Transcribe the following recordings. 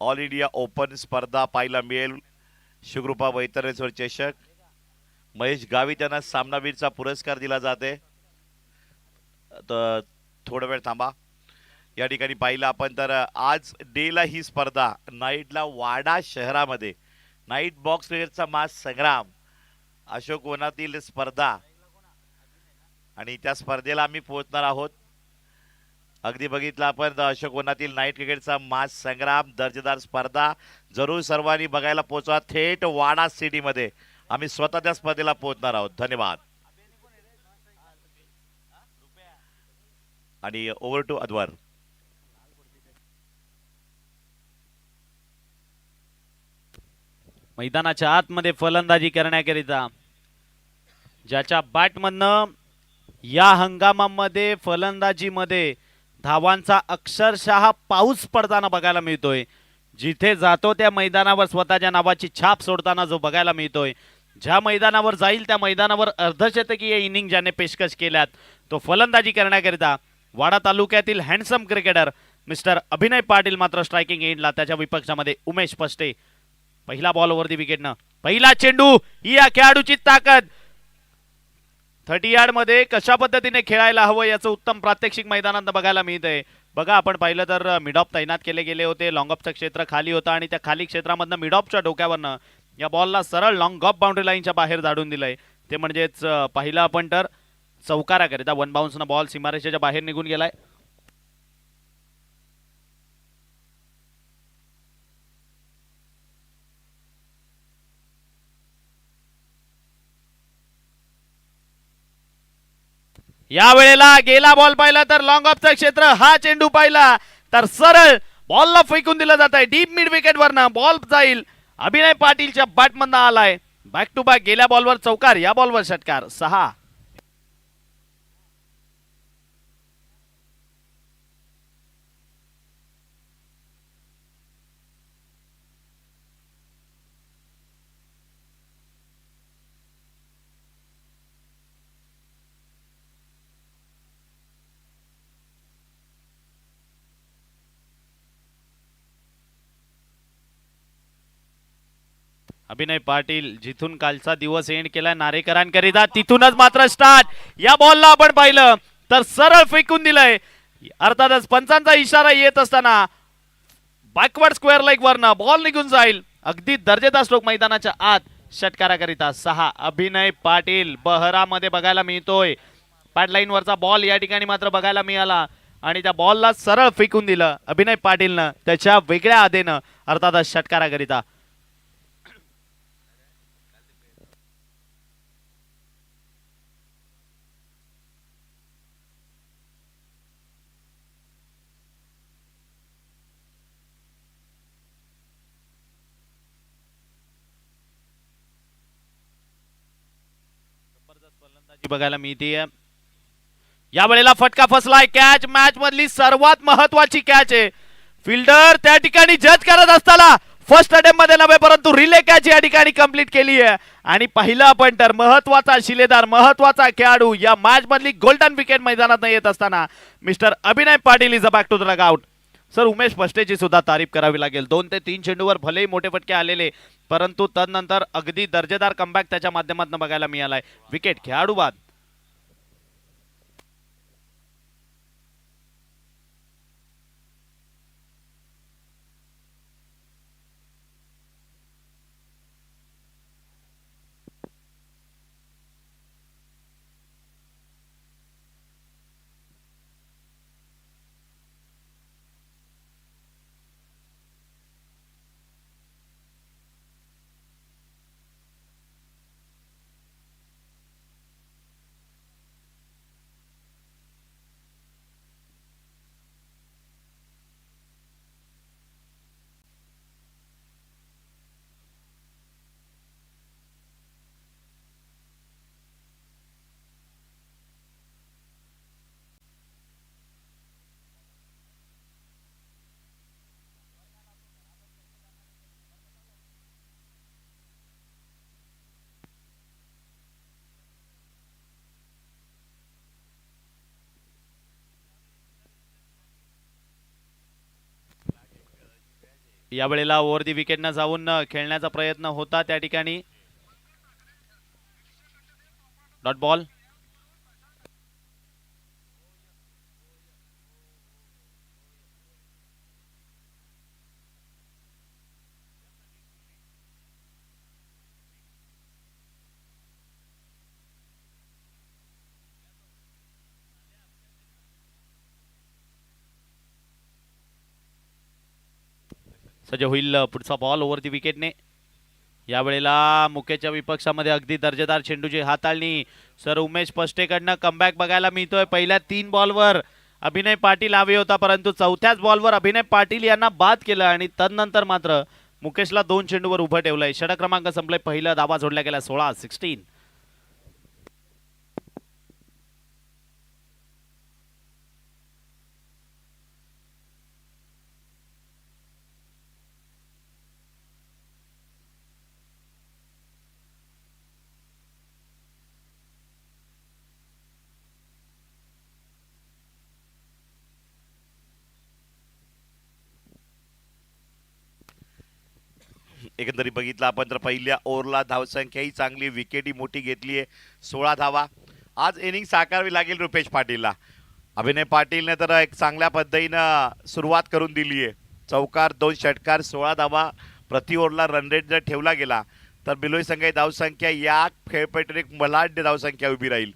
All India open स्पर्धा पाहायला मिळेल. शिवकृपा वैतरणेश्वर चषक. महेश गावित यांना सामनावीरचा पुरस्कार दिला जाते. तर थोडा वेळ थांबा. या ठिकाणी पाहिलं आपण तर आज डेला ही स्पर्धा नाईटला वाडा शहरामध्ये नाईट बॉक्स क्रिकेटचा मास संग्राम अशोक वनातील स्पर्धा आणि त्या स्पर्धेला आम्ही पोहोचणार आहोत. अगदी बघितलं आपण अशोक वनातील नाईट क्रिकेटचा मास संग्राम दर्जेदार स्पर्धा जरूर सर्वांनी बघायला पोहोचवा. थेट वाडा सिटीमध्ये आम्ही स्वतः त्या स्पर्धेला पोहोचणार आहोत. धन्यवाद. आणि ओव्हर टू अद्वर. मैदानाच्या आतमध्ये फलंदाजी करण्याकरिता ज्याच्या बॅटमधनं या हंगामामध्ये फलंदाजीमध्ये धावांचा अक्षरशः पाऊस पडताना बघायला मिळतोय. जिथे जातो त्या मैदानावर स्वतःच्या नावाची छाप सोडताना जो बघायला मिळतोय. ज्या मैदानावर जाईल त्या मैदानावर अर्धशतकीय इनिंग ज्याने पेशकश केल्यात तो फलंदाजी करण्याकरिता वाडा तालुक्यातील handsome cricketer mister Abhinay Patil मात्र स्ट्रायकिंग एंडला. त्याच्या विपक्षामध्ये उमेश पष्टे. पहिला बॉलवरती विकेटनं पहिला चेंडू. ही या खेळाडूची ताकद. 30 यार्ड मध्ये कशा पद्धतीने खेळायला हवं याचं उत्तम प्रात्यक्षिक मैदानात बघायला मिळतंय. बघा आपण पाहिलं तर मिड ऑफ तैनात केले गेले होते. लॉंग ऑफचं क्षेत्र खाली होतं आणि त्या खाली क्षेत्रामधनं मिड ऑफच्या डोक्यावरनं या बॉलला सरळ लॉंग ऑफ बाउंड्री लाईनच्या बाहेर धाडून दिलंय. ते म्हणजेच पाहिलं आपण तर चौकाराकरिता वन बाउन्सनं बॉल सीमारेषेच्या बाहेर निघून गेलाय. या वेळेला गेला बॉल पाहिला तर लॉंग ऑफचं क्षेत्र. हा चेंडू पाहिला तर सरळ बॉलला फेकून दिलं जात आहे. डीप मिड विकेट वरनं बॉल जाईल. अभिनय पाटीलच्या बॅटमधनं आलाय. बॅक टू बॅक गेल्या बॉलवर चौकार या बॉलवर षटकार. 6. अभिनय पाटील जिथून कालचा दिवस एंड केला नारेकरांकरिता तिथूनच मात्र स्टार्ट. या बॉलला आपण पाहिलं तर सरळ फेकून दिलंय. अर्थातच पंचांचा इशारा येत असताना बॅकवर्ड स्क्वेअर लेग वरनं बॉल निघून जाईल. अगदी दर्जेदार स्ट्रोक मैदानाच्या आत षटकाराकरिता 6. अभिनय पाटील बहरामध्ये बघायला मिळतोय. पॅडलाईन वरचा बॉल या ठिकाणी मात्र बघायला मिळाला आणि त्या बॉलला सरळ फेकून दिलं अभिनय पाटीलनं त्याच्या वेगळ्या आदेनं. अर्थातच षटकाराकरिता बघायला मिळते. या वेळेला फटका फसलाय. कॅच मॅच मधली सर्वात महत्वाची कॅच आहे. फिल्डर त्या ठिकाणी जज करत असताना फर्स्ट अटेम्प्ट मध्ये नव्हे परंतु रिले कॅच या ठिकाणी कंप्लीट केली आहे. आणि पहिलं आपण तर महत्वाचा शिलेदार महत्वाचा खेळाडू या मॅच मधली गोल्डन विकेट मैदानात येत असताना mister Abhinay Patil is a back to the dugout. Sir Umesh पष्टेची सुद्धा तारीफ करावी लागेल. 2 ते 3 चेंडूवर भलेही मोठे फटके आलेले परंतु तदनंतर अगदी दर्जेदार कमबॅक त्याच्या माध्यमातून बघायला मिळालाय. विकेट खेळाडू बाद. यावेळेला ओव्हर दी विकेटनं जाऊन खेळण्याचा प्रयत्न होता त्या ठिकाणी. Dot ball. सज्ज होईल पुढचा बॉल ओव्हर दी विकेटने. यावेळेला मुकेच्या विपक्षामध्ये अगदी दर्जेदार चेंडूची हाताळणी सर उमेश पष्टेकडनं कमबॅक बघायला मिळतोय. पहिल्या 3 बॉलवर अभिनय पाटील हवे होता, परंतु चौथ्याच बॉलवर अभिनय पाटील यांना बाद केलं आणि तदनंतर मात्र मुकेशला 2 चेंडूवर उभं ठेवलंय. षटक क्रमांक संपले. पहिला धावा जोडल्या गेला 16. एकंदरीत बघितलं आपण तर पहिल्या ओव्हरला धावसंख्याही चांगली, विकेटही मोठी घेतली आहे. 16 धावा. आज इनिंग साकारावी लागेल रुपेश पाटीलला. अभिनय पाटीलने तर एक चांगल्या पद्धतीनं सुरुवात करून दिली आहे. चौकार 2 षटकार 16 धावा. प्रति ओव्हरला रन रेट जर ठेवला गेला तर बिलोई संघाची धावसंख्या या खेळपट्टीवर एक बलाढ्य धावसंख्या उभी राहील.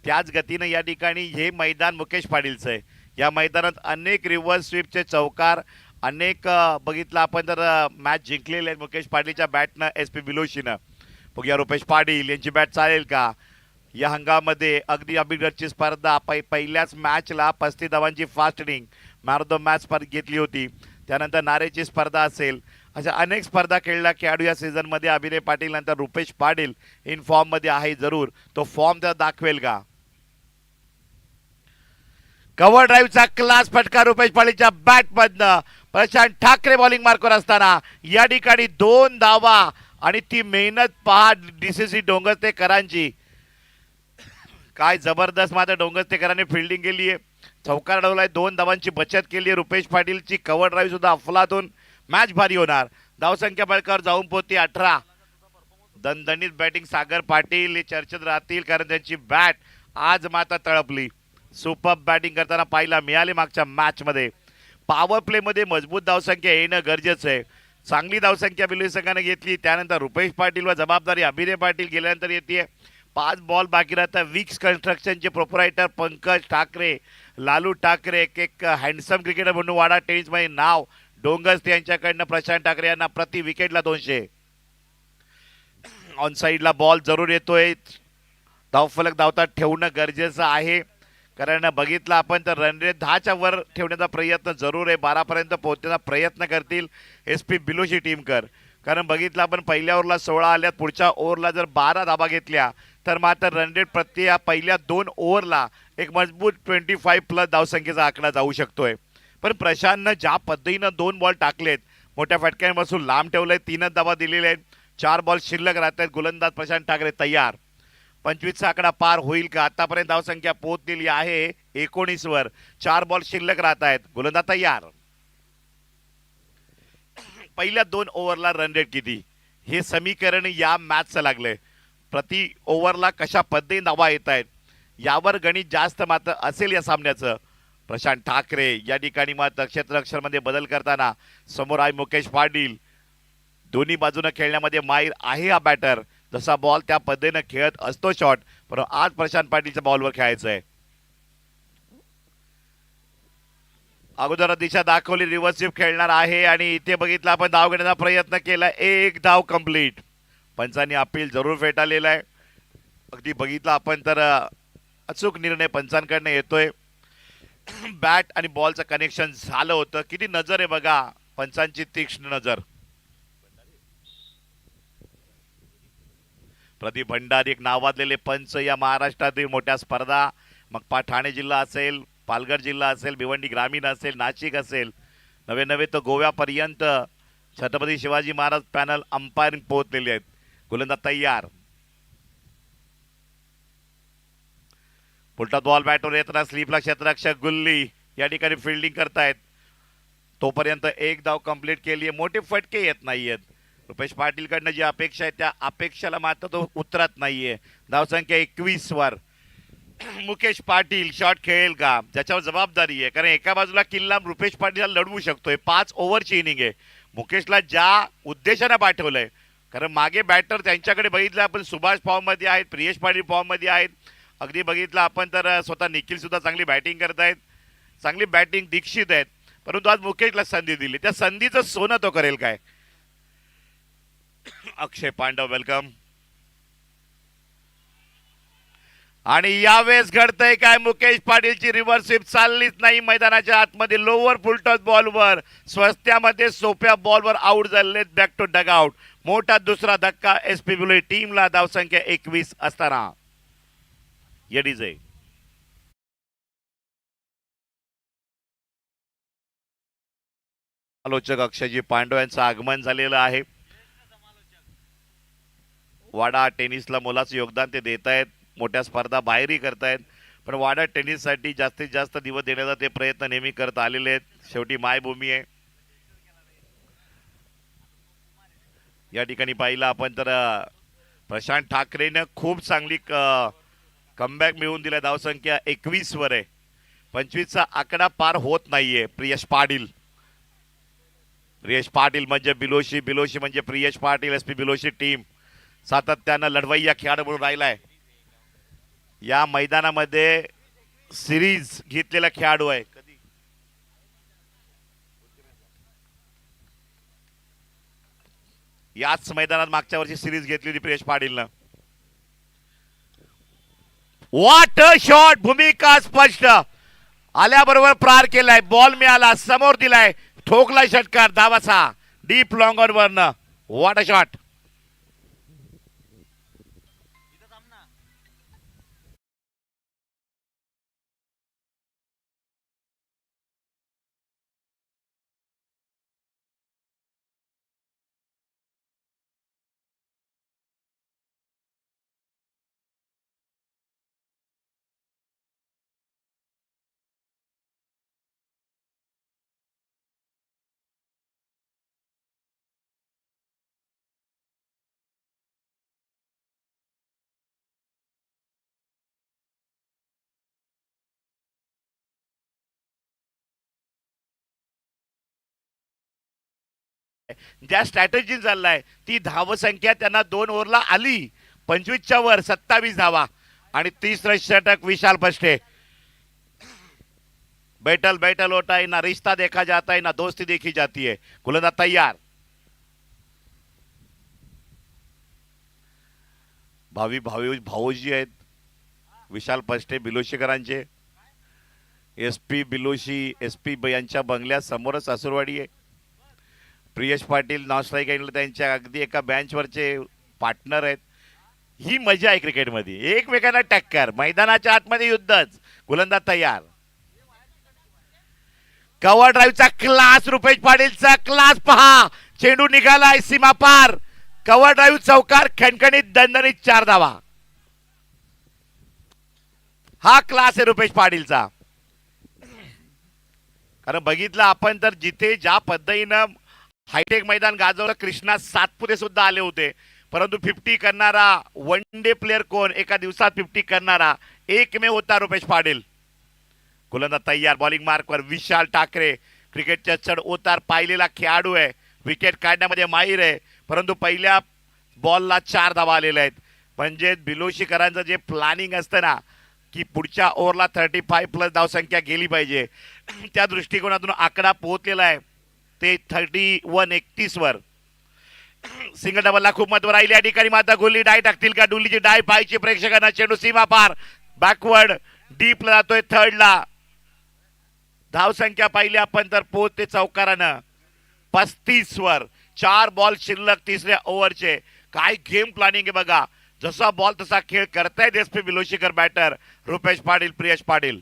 त्याच गतीनं या ठिकाणी हे मैदान मुकेश पाटीलचं आहे. या मैदानात अनेक रिव्हर्स स्वीपचे चौकार, अनेक बघितलं आपण तर मॅच जिंकलेले आहेत मुकेश पाटीलच्या बॅटनं, एस पी बिलोशीनं. बघूया रुपेश पाटील यांची बॅट चालेल का या हंगामध्ये. अगदी अभिगतची स्पर्धा पहिल्याच मॅचला 35 धावांची fast inning man of the match घेतली होती. त्यानंतर नारेची स्पर्धा असेल, अशा अनेक स्पर्धा खेळला खेळाडू या सीझनमध्ये. अभिनय पाटील नंतर रुपेश पाटील इन फॉर्ममध्ये आहे जरूर. तो फॉर्म त्याला दाखवेल का. कव्हर ड्राईव्हचा क्लास फटका रुपेश पाटीलच्या बॅटमधनं. प्रशांत ठाकरे बॉलिंग मार्कवर असताना या ठिकाणी 2 धावा आणि ती मेहनत पहा डीसीसी डोंगरतेकरांची. काय जबरदस्त मात्र डोंगरतेकरांनी फिल्डिंग केली आहे. चौकार अडवलाय, 2 धावांची बचत केली आहे. रुपेश पाटीलची कव्हर ड्राईव्ह सुद्धा अफलातून. मॅच भारी होणार. धावसंख्या बळकावर जाऊन पोहोचते 18. दणदणीत बॅटिंग सागर पाटील हे चर्चेत राहतील, कारण त्यांची बॅट आज मात्र तळपली. सुपर बॅटिंग करताना पाहायला मिळाले मागच्या मॅचमध्ये. पॉवर प्लेमध्ये मजबूत धावसंख्या येणं गरजेचं आहे. चांगली धावसंख्या बिलोई संघाने घेतली. त्यानंतर रुपेश पाटील व जबाबदारी अभिनय पाटील गेल्यानंतर येते. 5 बॉल बाकी राहतात. विक्स कन्स्ट्रक्शनचे प्रोप्रायटर पंकज ठाकरे, लालू ठाकरे, एक हँडसम क्रिकेटर म्हणून वाडा टेनिसमध्ये नाव. डोंगरस्ते यांच्याकडनं प्रशांत ठाकरे यांना प्रति विकेटला 200. ऑन साईडला बॉल जरूर येतोय. धावफलक धावतात ठेवणं गरजेचं आहे, कारण बघितलं आपण तर रन रेट 10च्या वर ठेवण्याचा प्रयत्न जरूर आहे. 12 पर्यंत पोहोचण्याचा प्रयत्न करतील एस पी बिलोशी टीमकर. कारण बघितलं आपण पहिल्या ओव्हरला 16 आल्यात. पुढच्या ओव्हरला जर 12 धाबा घेतल्या तर मात्र रन रेट प्रति या पहिल्या 2 ओव्हरला एक मजबूत 25+ धावसंख्येचा आकडा जाऊ शकतोय. पण प्रशांतनं ज्या पद्धतीनं 2 बॉल टाकलेत, मोठ्या फटक्यांपासून लांब ठेवलंय, 3च धाबा दिलेले आहेत. 4 बॉल शिल्लक राहत आहेत. गोलंदाज प्रशांत ठाकरे तयार. 25चा आकडा पार होईल का. आतापर्यंत धावसंख्या पोहोचलेली आहे 19 वर. 4 बॉल शिल्लक राहत आहेत. गोलंदाज तयार. पहिल्या 2 ओव्हरला रन रेट किती हे समीकरण या मॅचचं लागलंय. प्रति ओव्हरला कशा पद्धतीने धावा येत आहेत यावर गणित जास्त मात्र असेल या सामन्याचं. प्रशांत ठाकरे या ठिकाणी मात्र क्षेत्ररक्षणामध्ये बदल करताना समोर आहे मुकेश पाटील. दोन्ही बाजूने खेळण्यामध्ये माहीर आहे हा बॅटर. जसा बॉल त्या पद्धतीने खेळत असतो शॉट, पण आज प्रशांत पाटीलच्या बॉलवर खेळायचं आहे. अगोदर दिशा दाखवली, रिव्हर्स स्वीप खेळणार आहे आणि इथे बघितलं आपण धाव घेण्याचा प्रयत्न केला. 1 धाव कंप्लीट. पंचांनी अपील जरूर फेटाळलेला आहे. अगदी बघितलं आपण तर अचूक निर्णय पंचांकडनं येतोय. बॅट आणि बॉलचं कनेक्शन झालं होतं. किती नजर आहे बघा, पंचांची तीक्ष्ण नजर. प्रदीप भंडारी एक नावाजलेले पंच या महाराष्ट्रातील मोठ्या स्पर्धा, मग ठाणे जिल्हा असेल, पालघर जिल्हा असेल, भिवंडी ग्रामीण असेल, नाशिक असेल, नवे नवे तर गोव्यापर्यंत छत्रपती शिवाजी महाराज पॅनल अंपायरिंग पोहोचलेले आहेत. गोलंदाज तयार. पुलटा बॉल बॅटवर येताना स्लीपला क्षेत्ररक्षक गुल्ली या ठिकाणी फिल्डिंग करतायत. तोपर्यंत एक धाव कंप्लीट केली आहे. मोठे फटके येत नाहीयेत. रुपेश पाटीलकडनं जी अपेक्षा आहे त्या अपेक्षाला मात्र तो उतरत नाहीये. धावसंख्या 21 वर मुकेश पाटील शॉट खेळेल का, ज्याच्यावर जबाबदारी आहे. कारण एका बाजूला किल्ला रुपेश पाटीलला लढवू शकतोय. 5 ओव्हरची इनिंग आहे. मुकेशला ज्या उद्देशाने पाठवलंय, कारण मागे बॅटर त्यांच्याकडे बघितलं आपण, सुभाष फॉर्ममध्ये आहेत, प्रियेश पाटील फॉर्ममध्ये आहेत. अगदी बघितलं आपण तर स्वतः निखिल सुद्धा चांगली बॅटिंग करत आहेत, चांगली बॅटिंग दीक्षित आहेत. परंतु आज मुकेशला संधी दिली, त्या संधीचं सोनं तो करेल काय. अक्षय पांडव वेलकम. आणि यावेळेस घडतंय काय, मुकेश पाटीलची रिव्हर्स स्वीप चाललीच नाही मैदानाच्या आतमध्ये. लोअर फुलटॉस बॉलवर, स्वस्त्यामध्ये सोप्या बॉलवर आउट झालेले. Back to dugout. मोठा दुसरा धक्का एसपी बुलेट टीमला. धावसंख्या 21 असताना येडीजे आलोचक अक्षयजी पांडव यांचं आगमन झालेलं आहे. वाडा टेनिसला मोलाचं योगदान ते देत आहेत. मोठ्या स्पर्धा बाहेरही करतायत, पण वाडा टेनिससाठी जास्तीत जास्त दिवस देण्याचा ते प्रयत्न नेहमी करत आलेले आहेत. शेवटी मायभूमी आहे. या ठिकाणी पाहिलं आपण तर प्रशांत ठाकरेनं खूप चांगली कमबॅक मिळवून दिला. धावसंख्या 21 वर आहे. 25चा आकडा पार होत नाहीये. प्रियेश पाटील म्हणजे बिलोशी, बिलोशी म्हणजे प्रियेश पाटील. एसपी बिलोशी टीम सातत्यानं लढवय्या खेळाडू म्हणून राहिलाय. या मैदानामध्ये सिरीज घेतलेला खेळाडू आहे. कधी याच मैदानात मागच्या वर्षी सिरीज घेतली होती प्रियेश पाटीलनं. What a shot. भूमिका स्पष्ट आल्याबरोबर प्रार केलाय. बॉल मिळाला, समोर दिलाय, ठोकलाय षटकार. धावाचा डीप लॉंग ऑन वरनं. What a shot. ज्या स्ट्रॅटेजी चाललाय ती धावसंख्या त्यांना 2 ओव्हरला आली. 25च्या वर 27 धावा आणि 30 रन षटक विशाल पष्टे. बैठल बैठल होता है ना, रिश्ता देखा जाता है ना, दोस्ती देखी जाती है. गोलंदाज तैयार. भाऊजी आहेत विशाल पष्टे बिलोशीकरांचे. एसपी बिलोशी, एसपी यांच्या बंगल्या समोरच सासूरवाडी आहे. प्रियेश पाटील नॉन स्ट्राईक त्यांच्या अगदी एका बेंचवरचे पार्टनर आहेत. ही मजा आहे क्रिकेटमध्ये, एकमेकांना टक्कर, मैदानाच्या आतमध्ये युद्धच. गोलंदाज तयार. कव्हर ड्राईव्हचा क्लास, रुपेश पाटीलचा क्लास पहा. चेंडू निघालाय सीमा पार. कव्हर ड्राईव्ह चौकार, खणखणीत दणदणीत 4 धावा. हा क्लास आहे रुपेश पाटीलचा. कारण बघितलं आपण तर जिथे ज्या पद्धतीनं हायटेक मैदान गाजवलं, कृष्णा सातपुते सुद्धा आले होते, परंतु 50 करणारा वन डे प्लेअर कोण, एका दिवसात 50 करणारा एकमेव होता रुपेश पाटील. गोलंदाज तयार. बॉलिंग मार्कवर विशाल ठाकरे. क्रिकेटच्या चढ उतार पाहिलेला खेळाडू आहे, विकेट काढण्यामध्ये माहीर आहे, परंतु पहिल्या बॉलला 4 धावा आलेल्या आहेत. म्हणजे बिलोशीकरांचं जे प्लॅनिंग असतं ना, की पुढच्या ओव्हरला 35+ धावसंख्या गेली पाहिजे, त्या दृष्टिकोनातून आकडा पोहोचलेला आहे ते 31 वर. सिंगल डबलला खूप महत्व राहील. या ठिकाणी माता गुल्ली डाय टाकतील का, डुल्लीची डाय पाहायची प्रेक्षकांना. चेंडू सीमा पार, बॅकवर्ड डीपला जातोय थर्डला. धावसंख्या पाहिली आपण तर पोहोचते चौकारानं 35 वर. 4 बॉल शिल्लक तिसऱ्या ओव्हरचे. काय गेम प्लॅनिंग आहे बघा. जसा बॉल तसा खेळ करतायत एसपी बिलोशीकर बॅटर रुपेश पाटील, प्रियेश पाटील.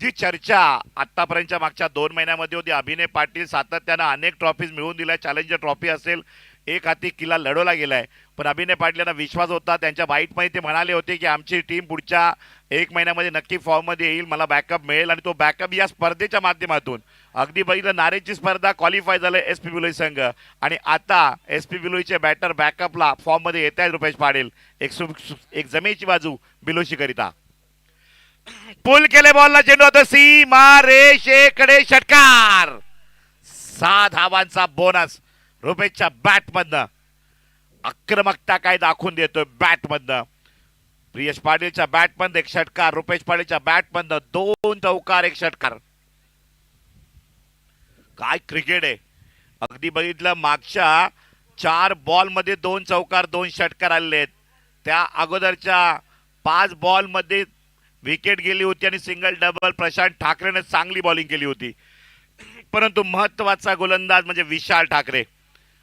जी चर्चा आतापर्यंतच्या मागच्या 2 महिन्यामध्ये होती, अभिनय पाटील सातत्यानं अनेक ट्रॉफीज मिळवून दिल्या. चॅलेंजर ट्रॉफी असेल, एक हाती किल्ला लढवला गेलाय. पण अभिनय पाटील यांना विश्वास होता. त्यांच्या बाईटमध्ये ते म्हणाले होते की आमची टीम पुढच्या 1 महिन्यामध्ये नक्की फॉर्ममध्ये येईल, मला बॅकअप मिळेल आणि तो बॅकअप या स्पर्धेच्या माध्यमातून अगदी बघितलं. नारेची स्पर्धा क्वालिफाय झालं एस पी बिलोई संघ आणि आता एस पी बिलोईचे बॅटर बॅकअपला फॉर्ममध्ये येत आहेत. रुपेश पाटील एक जमेची बाजू बिलोशी करिता पुल केले, बॉलला चेंडू होतो सीमा रेषेकडे, षटकार. 6 धावांचा बोनस रुपेशच्या बॅटमधनं. आक्रमकता काय दाखवून देतोय बॅटमधनं. प्रियश पाटीलच्या बॅटमधनं एक षटकार, रुपेश पाटीलच्या बॅटमधनं 2 चौकार 1 षटकार. काय क्रिकेट आहे. अगदी बघितलं मागच्या 4 बॉलमध्ये 2 चौकार 2 षटकार आलेले आहेत. त्या अगोदरच्या 5 बॉलमध्ये विकेट गेली होती आणि सिंगल डबल प्रशांत ठाकरेने चांगली बॉलिंग केली होती. परंतु महत्वाचा गोलंदाज म्हणजे विशाल ठाकरे.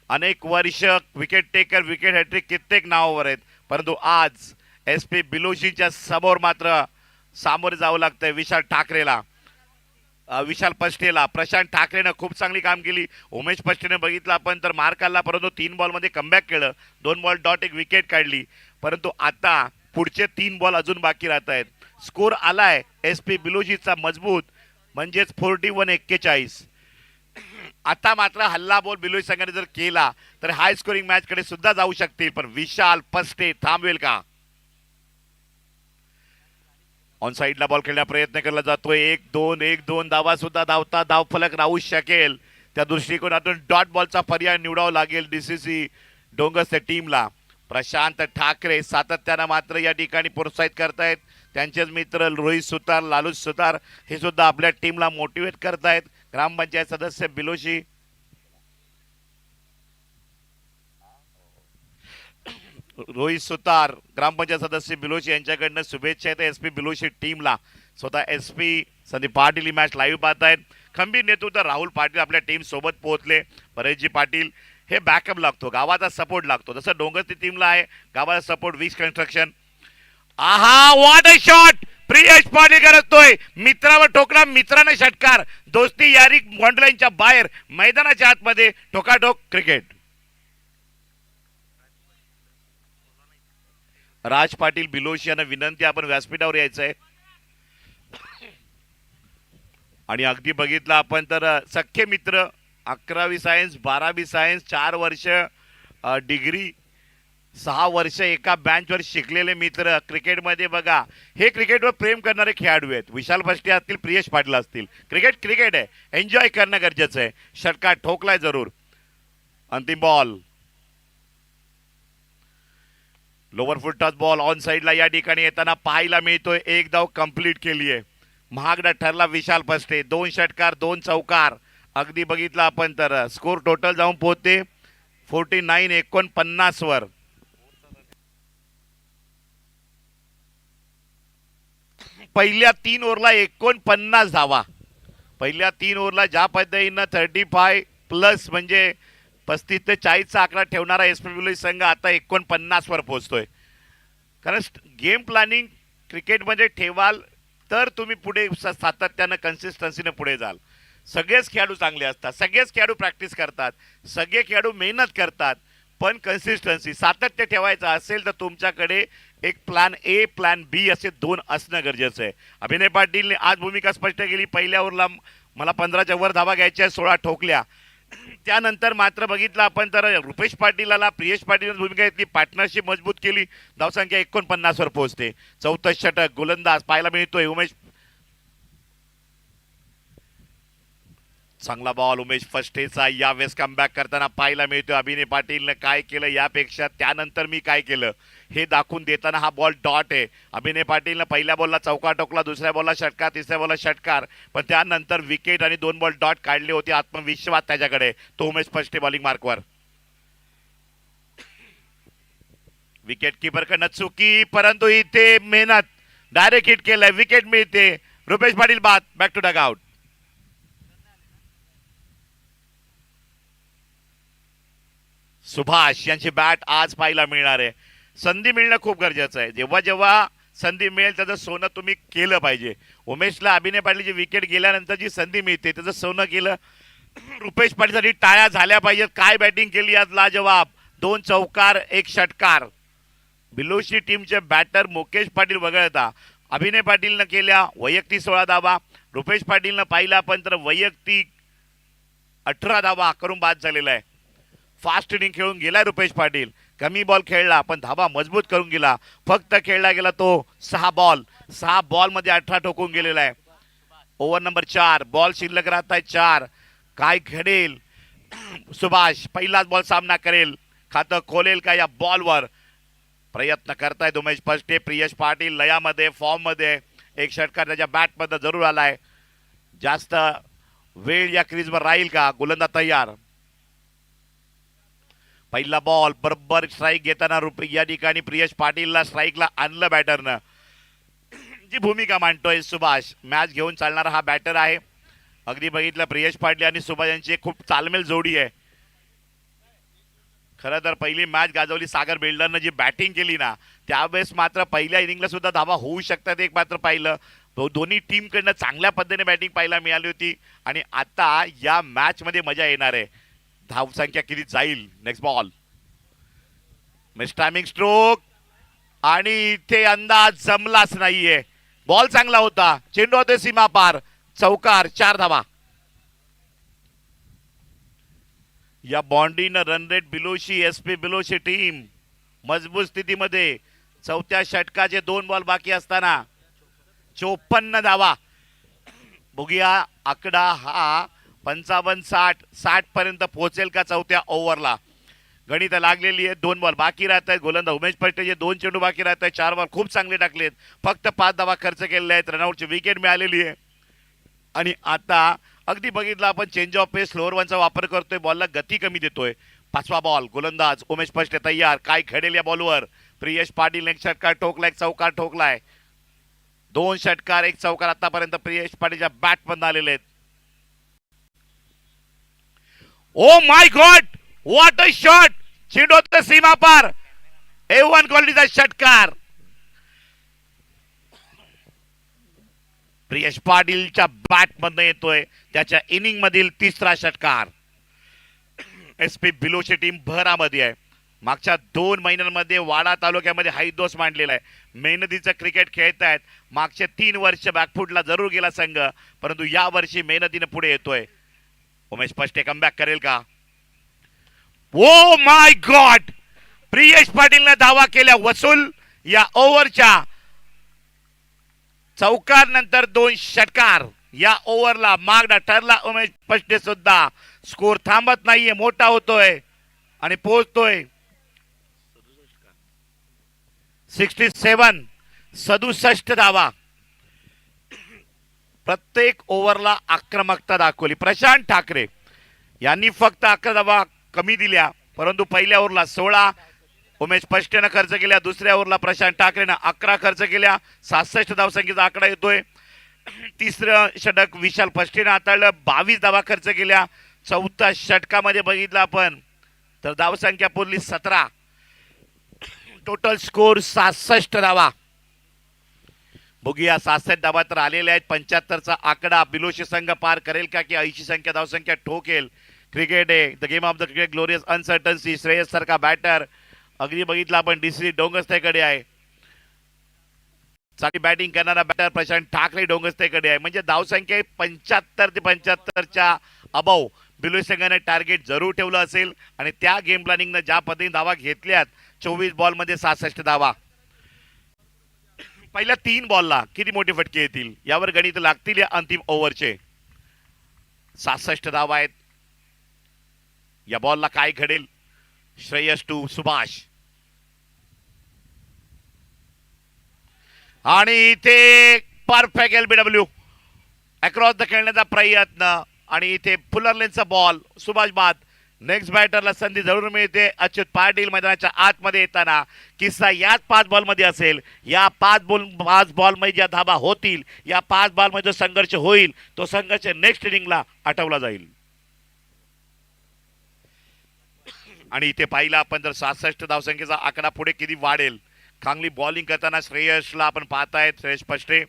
अनेक वर्ष विकेट टेकर, विकेट हॅट्रिक कित्येक नावावर आहेत. परंतु आज एस पी बिलोशीच्या समोर मात्र सामोरे जावं लागतंय विशाल ठाकरेला, विशाल पष्टेला. प्रशांत ठाकरेनं खूप चांगली काम केली. उमेश पष्टेने बघितलं आपण तर मार काढला, परंतु 3 बॉलमध्ये कमबॅक केलं. 2 बॉल डॉट 1 विकेट काढली. परंतु आता पुढचे 3 बॉल अजून बाकी राहत आहेत. स्कोर आलाय एस पी बिलोशीचा मजबूत, म्हणजेच 41-41. आता मात्र हल्ला बॉल बिलोई संघाने जर केला तर हाय स्कोरिंग मॅच कडे सुद्धा जाऊ शकतील. पण विशाल पष्टे थांबवेल का? ऑन साइडला बॉल खेळण्याचा प्रयत्न केला जातोय. 1-2 धावा सुद्धा धावता धावफलक राहू शकेल. त्या दृष्टिकोनातून डॉट बॉलचा पर्याय निवडावा लागेल डीसीसी डोंगरच्या टीमला. प्रशांत ठाकरे सातत्यानं मात्र या ठिकाणी प्रोत्साहित करतायत. त्यांचेच मित्र रोहित सुतार, लालू सुतार हे सुद्धा आपल्या टीमला मोटिवेट करतायत. ग्रामपंचायत सदस्य बिलोशी रोहित सुतार, ग्रामपंचायत सदस्य बिलोशी यांच्याकडनं शुभेच्छा आहेत एस पी बिलोशी टीमला. स्वतः एस पी संदीप पाटील ही मॅच लाईव्ह पाहतायत. खंबीर नेतृत्व राहुल पाटील आपल्या टीम सोबत पोहोचले. परेशजी पाटील हे बॅकअप लागतो, गावाचा सपोर्ट लागतो. जसं डोंगरची टीमला आहे गावाचा सपोर्ट वीज कन्स्ट्रक्शन. आहा व्हॉट अ शॉट. प्रियश पाटील करतोय, मित्रावर ठोकला, मित्राने षटकार. दोस्ती यारी बॉन्डलाईनच्या बाहेर मैदानाच्या आतमध्ये ठोकाठोक क्रिकेट. राज पाटील बिलोशी यांना विनंती, आपण व्यासपीठावर यायचंय. आणि अगदी बघितलं आपण तर सख्खे मित्र, 11वी सायन्स 12वी सायन्स, 4 वर्ष डिग्री, 6 वर्ष एका बेंचवर शिकलेले मित्र. क्रिकेटमध्ये बघा, हे क्रिकेटवर प्रेम करणारे खेळाडू आहेत. विशाल पष्टे असतील, प्रियश पाटील असतील. क्रिकेट आहे, एन्जॉय करणं गरजेचं आहे. षटकार ठोकलाय जरूर. अंतिम ball, lower foot touch ball on साइडला या ठिकाणी येताना पाहायला मिळतोय. 1 धाव कंप्लीट केली आहे. महागडा ठरला विशाल पष्टे. 2 षटकार 2 चौकार. अगदी बघितलं आपण तर स्कोर टोटल जाऊन पोहोचते 49-49 वर. पहिल्या 3 ओव्हरला 49 धावा. पहिल्या 3 ओव्हरला ज्या पद्धतीनं 35+ म्हणजे 35 ते 40चा आकडा ठेवणारा एस पी बिलोई संघ आता 49 वर पोहोचतोय. कारण गेम प्लॅनिंग क्रिकेटमध्ये ठेवाल तर तुम्ही पुढे सातत्यानं कन्सिस्टन्सीने पुढे जाल. सगळेच खेळाडू चांगले असतात, सगळेच खेळाडू प्रॅक्टिस करतात, सगळे खेळाडू मेहनत करतात. पण कन्सिस्टन्सी सातत्य ठेवायचं असेल तर तुमच्याकडे एक प्लॅन ए प्लॅन बी असे 2 असणं गरजेचं आहे. अभिनय पाटीलने आज भूमिका स्पष्ट केली. पहिल्या ओव्हरला मला 15च्या वर धावा घ्यायच्या, 16 ठोकल्या. त्यानंतर मात्र बघितलं आपण तर रुपेश पाटीलला प्रियेश पाटील भूमिका घेतली, पार्टनरशिप मजबूत केली. धावसंख्या 49 वर पोहोचते. चौथं षटक गोलंदाज पाहायला मिळतोय उमेश. चांगला बॉल उमेश फस्टेचा यावेळेस कमबॅक करताना पाहायला मिळतोय. अभिनय पाटीलने काय केलं यापेक्षा त्यानंतर मी काय केलं हे दाखवून देताना हा बॉल डॉट आहे. अभिनय पाटीलने पहिल्या बॉलला चौकार टोकला, दुसऱ्या बॉलला षटकार, तिसऱ्या बॉलला षटकार, पण त्यानंतर विकेट आणि 2 बॉल डॉट काढले होते. आत्मविश्वास त्याच्याकडे, तो उमेश फस्टे बॉलिंग मार्कवर. विकेट किपर कडनं चुकी, परंतु इथे मेहनत, डायरेक्ट हिट केलंय, विकेट मिळते. रुपेश पाटील बाद, back to dug out. Subhash यांची बॅट आज पाहायला मिळणार आहे. संधी मिळणं खूप गरजेचं आहे. जेव्हा जेव्हा संधी मिळेल त्याचं सोनं तुम्ही केलं पाहिजे. उमेशला अभिनय पाटीलची विकेट गेल्यानंतर जी संधी मिळते त्याचं सोनं केलं. रुपेश पाटीलसाठी टाळ्या झाल्या पाहिजेत. काय बॅटिंग केली आज लाजवाब. 2 चौकार 1 षटकार. बिलोशी टीमचे बॅटर मुकेश पाटील वगळता अभिनय पाटीलनं केल्या वैयक्तिक 16 धावा. रुपेश पाटीलनं पाहिला आपण तर वैयक्तिक 18 धावा करून बाद झालेला आहे. फास्ट इनिंग खेळून गेला रुपेश पाटील. कमी बॉल खेळला पण धावा मजबूत करून गेला. फक्त खेळला गेला तो 6 बॉल मध्ये 18 ठोकून गेलेला आहे. Over number 4. बॉल शिल्लक राहत आहे 4. काय घडेल? सुभाष पहिलाच बॉल सामना करेल, खातं खोलेल का या बॉलवर? प्रयत्न करतायत उमेश पष्टे. प्रियश पाटील लयामध्ये फॉर्म मध्ये. एक षटकार त्याच्या बॅट मध्ये जरूर आलाय. जास्त वेळ या क्रीजवर राहील का? गोलंदाज तयार. पहिला बॉल बरोबर स्ट्राईक घेताना या ठिकाणी प्रियश पाटीलला स्ट्राईकला आणलं बॅटरनं. जी भूमिका मांडतोय सुभाष. मॅच घेऊन चालणारा हा बॅटर आहे. अगदी बघितलं प्रियश पाटील आणि सुभाष यांची खूप तालमेल जोडी आहे. खरं तर पहिली मॅच गाजवली सागर बिल्डरनं जी बॅटिंग केली ना, त्यावेळेस मात्र पहिल्या इनिंगला सुद्धा धावा होऊ शकतात एक मात्र पाहिलं. दोन्ही टीमकडनं चांगल्या पद्धतीने बॅटिंग पाहायला मिळाली होती. आणि आता या मॅच मध्ये मजा येणार आहे. धावसंख्या किती जाईल? Next ball miss timing stroke आणि इथे अंदाज जमलाच नाहीये. बॉल चांगला होता, चेंडू होते सीमा पार. चौकार 4 धावा. या बॉन्डीनं रन रेट बिलोशी एसपी बिलोशी टीम मजबूत स्थितीमध्ये. चौथ्या षटकाचे 2 बॉल बाकी असताना 54 धावा. बघूया आकडा हा 55-60 पर्यंत पोहोचेल का चौथ्या ओव्हरला? गणित लागलेली आहे. 2 बॉल बाकी राहत आहेत. गोलंदाज उमेश पटेलचे 2 चेंडू बाकी राहत आहेत. 4 बॉल खूप चांगले टाकलेत. फक्त 5 धावा खर्च केलेले आहेत. रनआउटची विकेट मिळालेली आहे. आणि आता अगदी बघितलं आपण चेंज ऑफ पेस स्लोअर वनचा वापर करतोय. बॉलला गती कमी देतोय. 5वा बॉल. गोलंदाज उमेश पष्टे तयार. काय घडेल या बॉलवर? प्रियश पाटील एक षटकार ठोकलाय, चौकार ठोकलाय. 2 षटकार 1 चौकार आतापर्यंत प्रियश पाटीलच्या बॅट मधून आलेले आहेत. Oh my God, what a shot! चेंडू होतं सीमा पार. A1 क्वालिटीचा षटकार. प्रियश पाटीलच्या बॅट मधून येतोय त्याच्या इनिंग मधील 3रा षटकार. एसपी बिलोशी टीम भरामध्ये आहे. मागच्या 2 महिन्यांमध्ये वाडा तालुक्यामध्ये हैदोस मांडलेला आहे. मेहनतीचं क्रिकेट खेळत आहेत. मागचे 3 वर्ष बॅकफुटला जरूर गेला संघ, परंतु या वर्षी मेहनतीने पुढे येतोय. उमेश पष्टे कमबॅक करेल का? ओ माय गॉड, प्रियश पाटीलने धावा केल्या वसूल. या ओव्हरच्या चौकार नंतर 2 षटकार. या ओव्हरला मागणा ठरला उमेश पष्टे सुद्धा. स्कोर थांबत नाहीये, मोठा होतोय आणि पोहोचतोय 67 धावा. प्रत्येक ओव्हरला आक्रमकता दाखवली. प्रशांत ठाकरे यांनी फक्त 11 धावा कमी दिल्या, परंतु पहिल्या ओव्हरला 16 उमेश पष्टेनं खर्च केल्या. दुसऱ्या ओव्हरला प्रशांत ठाकरेनं 11 खर्च केल्या. 67 धावसंख्येचा आकडा येतोय. 3रं षटक विशाल पष्टेनं हाताळलं. 22 धावा खर्च केल्या. 4थ्या षटकामध्ये बघितलं आपण तर धावसंख्या पुरली 17. टोटल स्कोर 67 धावा. बघूया 67 धावा तर आलेल्या आहेत. 75चा आकडा बिलोशी संघ पार करेल का की 80 धावसंख्या ठोकेल? क्रिकेट आहे, the game of the cricket, glorious uncertainty. Shreyas सारखा बॅटर अगदी बघितलं आपण डीसी डोंगस्तेकडे आहे. चांगली बॅटिंग करणारा बॅटर प्रशांत ठाकरे डोंगस्तेकडे आहे. म्हणजे धावसंख्या 75 ते 75च्या अबव बिलोशी संघाने टार्गेट जरूर ठेवलं असेल. आणि त्या गेम प्लॅनिंगनं ज्या पद्धतीने धावा घेतल्यात 24 बॉलमध्ये 66 धावा. पहिल्या 3 बॉलला किती मोठे फटके येतील यावर गणित लागतील या अंतिम ओव्हरचे. 66 धावा आहेत. या बॉलला काय घडेल? श्रेयस टू सुभाष. आणि इथे परफेक्ट एलबीडब्ल्यू अक्रॉस द खेळण्याचा प्रयत्न. आणि इथे फुलरलेनचा बॉल. सुभाष बाद. नेक्स्ट बॅटरला संधी जरूर मिळते. अच्युत पाटील मैदानाच्या आतमध्ये येताना किस्सा याच 5 बॉलमध्ये असेल. या 5 बॉलमध्ये ज्या धाबा होतील, या 5 बॉलमध्ये जो संघर्ष होईल, तो संघर्ष नेक्स्ट इनिंगला आठवला जाईल. आणि इथे पाहिलं आपण तर 66 धावसंख्येचा आकडा पुढे किती वाढेल. चांगली बॉलिंग करताना श्रेयसला आपण पाहतायत. श्रेयस पष्टे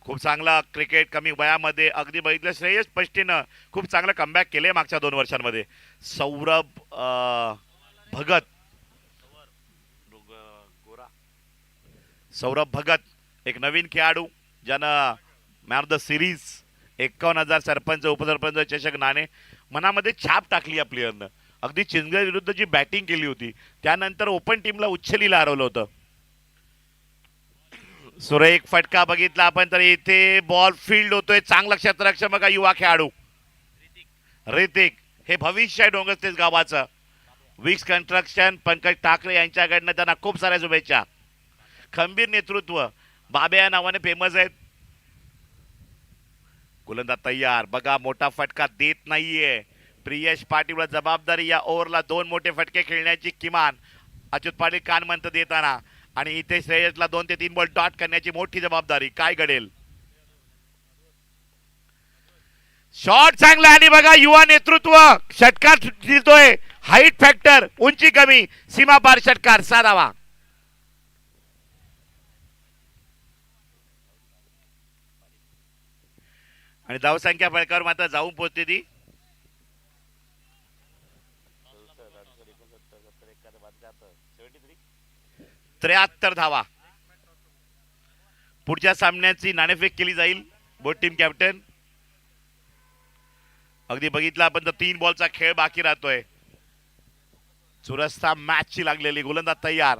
खूप चांगला क्रिकेट कमी वयामध्ये अगदी बघितलं. श्रेयस पष्टेनं खूप चांगलं कमबॅक केले मागच्या 2 वर्षांमध्ये. सौरभ भगत सौरभ भगत एक नवीन खेळाडू ज्यानं man of the series 51,000 sarpanch उपसरपंच चषक नाणे मनामध्ये छाप टाकली या प्लेअरनं. अगदी चिंचगड विरुद्ध जी बॅटिंग केली होती त्यानंतर ओपन टीमला उच्छलीला हरवलं होतं. सुरेख फटका बघितला आपण तर इथे बॉल फील्ड होतोय. चांगला क्षेत्ररक्षक बघा युवा खेळाडू ऋतिक. हे भविष्य आहे डोंगरतेज गावाचं. विक्स कन्स्ट्रक्शन पंकज ठाकरे यांच्याकडनं त्यांना खूप साऱ्या शुभेच्छा. खंबीर नेतृत्व बाबे या नावाने फेमस आहेत. गोलंदाज तयार बघा मोठा फटका देत नाहीये प्रियेश पाटीलला. जबाबदारी या ओव्हरला 2 मोठे फटके खेळण्याची किमान अच्युत पाटील कानमंत देताना आणि इथे श्रेयसला 2 ते 3 बॉल डॉट करण्याची मोठी जबाबदारी. काय घडेल. शॉट चांगला आणि बघा युवा नेतृत्व षटकार दिसतोय. हाईट फॅक्टर उंची कमी सीमा पार षटकार साधावा. आणि धावसंख्या फळकावर मात्र जाऊन पोहोचते ती 73 धावा. पुढच्या सामन्याची नाणेफेक केली जाईल. बोट टीम कॅप्टन अगदी बघितला आपण तर 3 बॉलचा खेळ बाकी राहतोय. चुरस्ता मॅचची लागलेली. गोलंदाज तयार.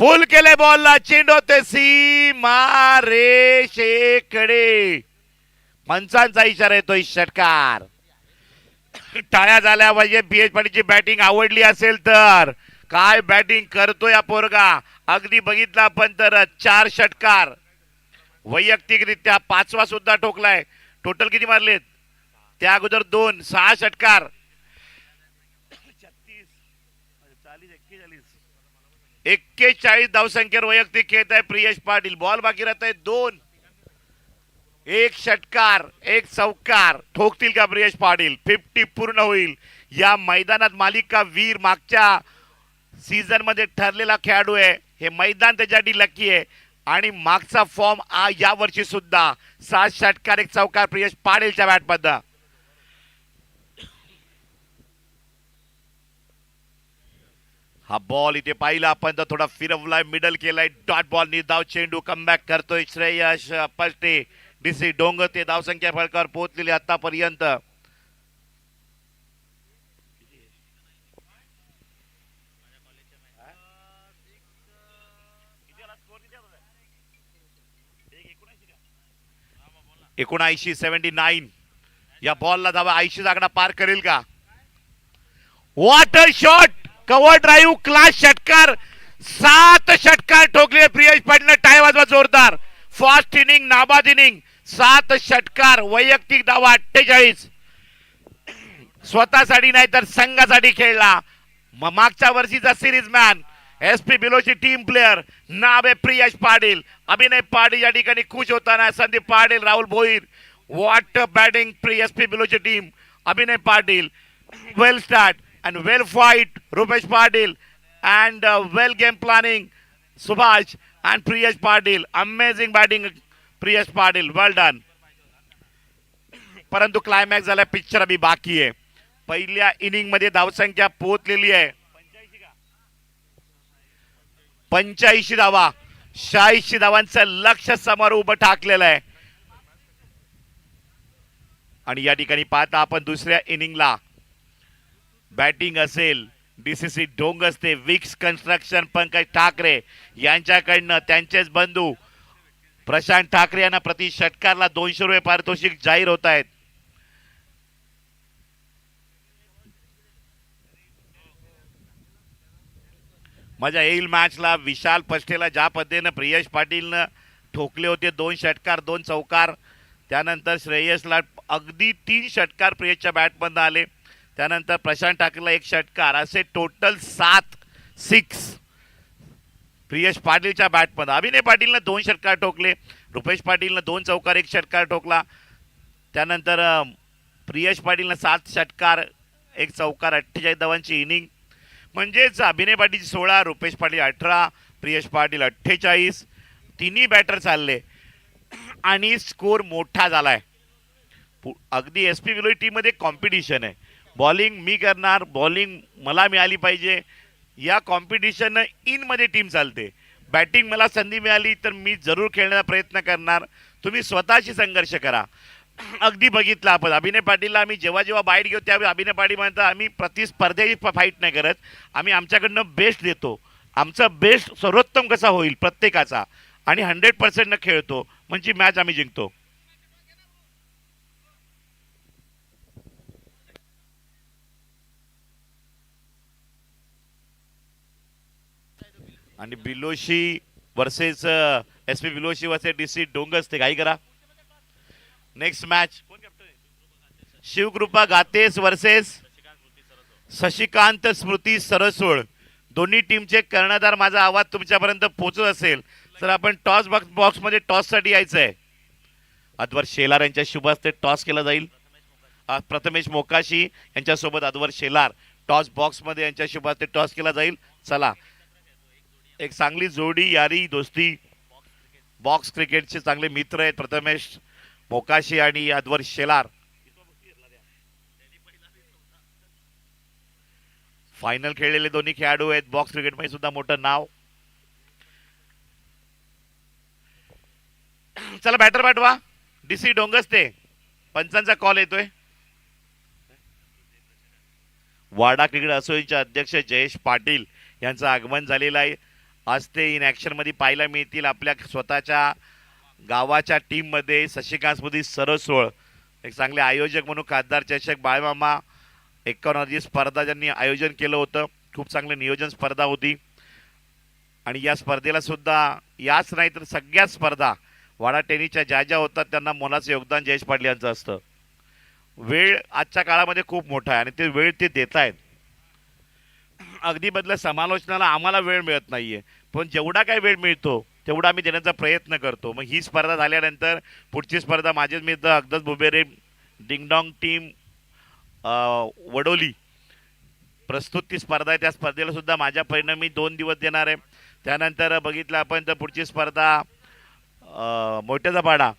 पुल केले बॉलला. चेंडू होते सीमा रेषेकडे. पंचांचा इशारा येतोय. षटकार. टाळ्या झाल्या पाहिजे. पीएच पाटीलची बॅटिंग आवडली असेल तर. काय बॅटिंग करतोय या पोरगा. अगदी बघितला आपण तर 4 षटकार वैयक्तिकरित्या 5वा सुद्धा ठोकलाय. टोटल किती मारलेत त्या अगोदर 2 6 षटकार 41 धावसंख्येवर वैयक्तिक खेळत आहे प्रियेश पाटील. बॉल बाकी राहत आहे 2. 1 षटकार 1 चौकार ठोकतील का प्रियेश पाटील. 50 पूर्ण होईल. या मैदानात मालिका वीर मागच्या सीझन मध्ये ठरलेला खेळाडू आहे. हे मैदान त्याच्यासाठी लकी आहे आणि मागचा फॉर्म या वर्षी सुद्धा 7 षटकार 1 चौकार प्रियेश पाटीलच्या बॅटमध्ये. हा बॉल इथे पाहिला आपण तर थोडा फिरवलाय. मिडल केलाय. डॉट बॉल निर्धाव चेंडू कमबॅक करतोय श्रेयस पलटे. डीसी डोंगर ते धावसंख्या फळकावर पोहोचलेली आतापर्यंत. एकोणऐंशी 79. या बॉलला धावा 80 आकडा पार करेल का. Water shot cover drive class षटकार. 7 षटकार ठोकले प्रियेश पाटीलने. टाय वाजवा जोरदार. फास्ट इनिंग नाबाद इनिंग. 7 षटकार वैयक्तिक धावा 48. स्वतःसाठी नाही तर संघासाठी खेळला. मागच्या वर्षीचा series man SP Biloshi team player नाव आहे प्रियेश पाटील. अभिनय पाटील या ठिकाणी खुश होताना Sandeep Patil Rahul Bhoir. What batting SP Biloshi team. Abhinay Patil well start and well fight Rupesh Patil and well game planning Subhash and Priyesh Patil. Amazing batting Priyesh Patil, well done. परंतु क्लायमॅक्स झाला. Picture अभी बाकी आहे. पहिल्या इनिंग मध्ये धावसंख्या पोहोचलेली आहे 85 धावा. 86 धावांचं लक्ष समोर उभं ठाकलेलं आहे. आणि या ठिकाणी पाहता आपण दुसऱ्या इनिंगला बॅटिंग असेल डीसीसी डोंगस ते विक्स कन्स्ट्रक्शन पंकज ठाकरे यांच्याकडनं त्यांचेच बंधू प्रशांत ठाकरे यांना प्रति षटकारला 200 रुपये पारितोषिक जाहीर होत आहेत. मजा येईल मॅचला. विशाल पष्टेला ज्या पद्धतीने प्रियेश पाटीलनं ठोकले होते 2 षटकार 2 चौकार. त्यानंतर श्रेयसला अगदी 3 षटकार प्रियेशच्या बॅटमधून आले. त्यानंतर प्रशांत ठाकरेला 1 षटकार. असे टोटल 7 6 प्रियेश पाटीलच्या बॅटमध्ये. अभिनय पाटीलनं 2 षटकार ठोकले. रुपेश पाटीलनं 2 चौकार 1 षटकार ठोकला. त्यानंतर प्रियेश पाटीलनं 7 षटकार 1 चौकार 48 धावांची इनिंग. म्हणजेच अभिनय पाटील 16 रुपेश पाटील 18 प्रियेश पाटील 48. तिन्ही बॅटर चालले आणि स्कोर मोठा झालाय. अगदी एसपी विलोई टीम मध्ये कॉम्पिटिशन आहे. बॉलिंग मी करणार, बॉलिंग मला मिळाली पाहिजे. या कॉम्पिटिशन इन मध्ये टीम चालते. बॅटिंग मला संधी मिळाली तर मी जरूर खेळण्याचा प्रयत्न करणार. तुम्ही स्वतःशी संघर्ष करा. अगदी बघितलं आपण अभिनय पाटीलला आम्ही जेव्हा जेव्हा बाईट घेऊ त्यावेळी अभिनय पाटील म्हणतात आम्ही प्रतिस्पर्ध्याची फाईट नाही करत, आम्ही आमच्याकडनं बेस्ट देतो, आमचा बेस्ट सर्वोत्तम कसा होईल प्रत्येकाचा आणि 100% खेळतो म्हणजे मॅच आम्ही जिंकतो. आणि Biloshi versus S P Biloshi versus DC डोंगस ते काही करा. नेक्स्ट मॅच शिवकृपा गातेस वर्सेस शशिकांत स्मृती सरसोळ. दोन्ही टीमचे कर्णधार माझा आवाज तुमच्यापर्यंत पोहोचत असेल तर आपण टॉस बॉक्समध्ये टॉससाठी यायचं आहे. अद्वर शेलार यांच्या शुभ हस्ते टॉस केला जाईल. प्रथमेश मोकाशी यांच्यासोबत अद्वर शेलार टॉस बॉक्समध्ये यांच्या शुभ हस्ते टॉस केला जाईल. चला एक चांगली जोडी, यारी दोस्ती, बॉक्स क्रिकेटचे चांगले मित्र आहेत प्रथमेश मोकाशी आणि अद्वर शेलार. फायनल खेळलेले दोन्ही खेळाडू आहेत. बॉक्स क्रिकेटमध्ये सुद्धा मोठं नाव. चला बॅटर पाठवा. DC डोंगस्ते पंचांचा कॉल येतोय. वाडा क्रिकेट असोसिएशनचे अध्यक्ष जयेश पाटील यांचं आगमन झालेलं आहे. आज ते इन ऍक्शन मध्ये पाहायला मिळतील. आपल्या स्वतःच्या गावाच्या टीम मध्ये शशिकांत स्मृती सरसोळ एक चांगले आयोजक म्हणून खासदार चषक बाळमामा 51 स्पर्धा ज्यांनी आयोजन केलं होतं. खूप चांगले नियोजन स्पर्धा होती आणि या स्पर्धेला सुद्धा याच नाही तर सगळ्या स्पर्धा वाडा टेनिसच्या ज्या ज्या होतात त्यांना मोलाचं योगदान जयेश पाटील यांचं असतं. वेळ आजच्या काळामध्ये खूप मोठा आहे आणि ते वेळ ते देत आहेत. अगदी बदल्या समालोचनाला आम्हाला वेळ मिळत नाहीये, पण जेवढा काही वेळ मिळतो तेवढा आम्ही देण्याचा प्रयत्न करतो. मग ही स्पर्धा झाल्यानंतर पुढची स्पर्धा माझेच मित्र अगदस बुबेरे डिंगडॉंग टीम वडोली प्रस्तुत ती स्पर्धा आहे. त्या स्पर्धेला सुद्धा माझ्या परिणामी 2 दिवस देणार आहे. त्यानंतर बघितलं आपण तर पुढची स्पर्धा मोठ्याचा पाडा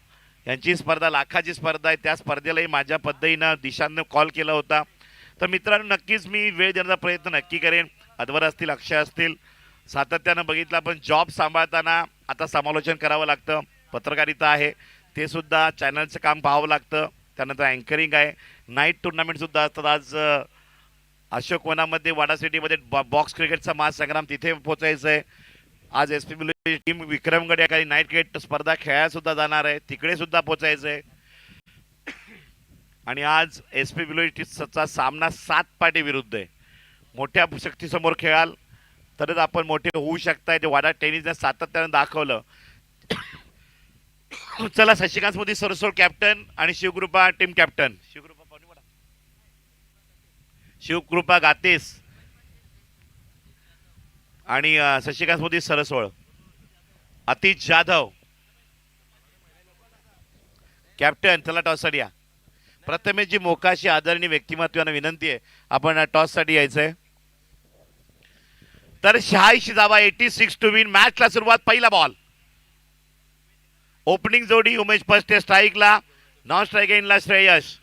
यांची स्पर्धा लाखाची स्पर्धा आहे. त्या स्पर्धेलाही माझ्या पद्धतीनं दिशांना कॉल केला होता. तर मित्रांनो नक्कीच मी वेळ देण्याचा प्रयत्न नक्की करेन. अद्वर असतील, अक्षय असतील, सातत्यानं बघितलं आपण जॉब सांभाळताना आता समालोचन करावं लागतं, पत्रकारिता आहे ते सुद्धा चॅनलचं काम पाहावं लागतं. त्यानंतर अँकरिंग आहे, नाईट टुर्नामेंट सुद्धा असतात. आज अशोक वनामध्ये वाडा सिटीमध्ये बॉक्स क्रिकेटचा महासंग्राम तिथे पोचायचं आहे. आज SP बिलोची टीम विक्रमगड या काही नाईट क्रिकेट स्पर्धा खेळायला सुद्धा जाणार आहे, तिकडे सुद्धा पोचायचं आहे. आणि आज SP बिलोचा सामना 7 पाटी विरुद्ध आहे. मोठ्या शक्तीसमोर खेळाल तरच आपण मोठे होऊ शकताय. ते वाडा टेनिसने सातत्यानं दाखवलं. चला शशिकांत स्मृती सरसोळ कॅप्टन आणि शिवकृपा टीम कॅप्टन. शिवकृपा गातेस आणि शशिकांत स्मृती सरसोळ. अतिश जाधव कॅप्टन. चला टॉस साठी या. प्रथमेश जी मोकाशी आदरणीय व्यक्तिमत्वानं विनंती आहे आपण टॉस साठी यायचंय. तर 86 धावा 86 टू विन. मॅचला सुरुवात. पहिला बॉल. ओपनिंग जोडी उमेश फर्स्ट स्ट्राईकला, नॉन स्ट्राईक इनला श्रेयस.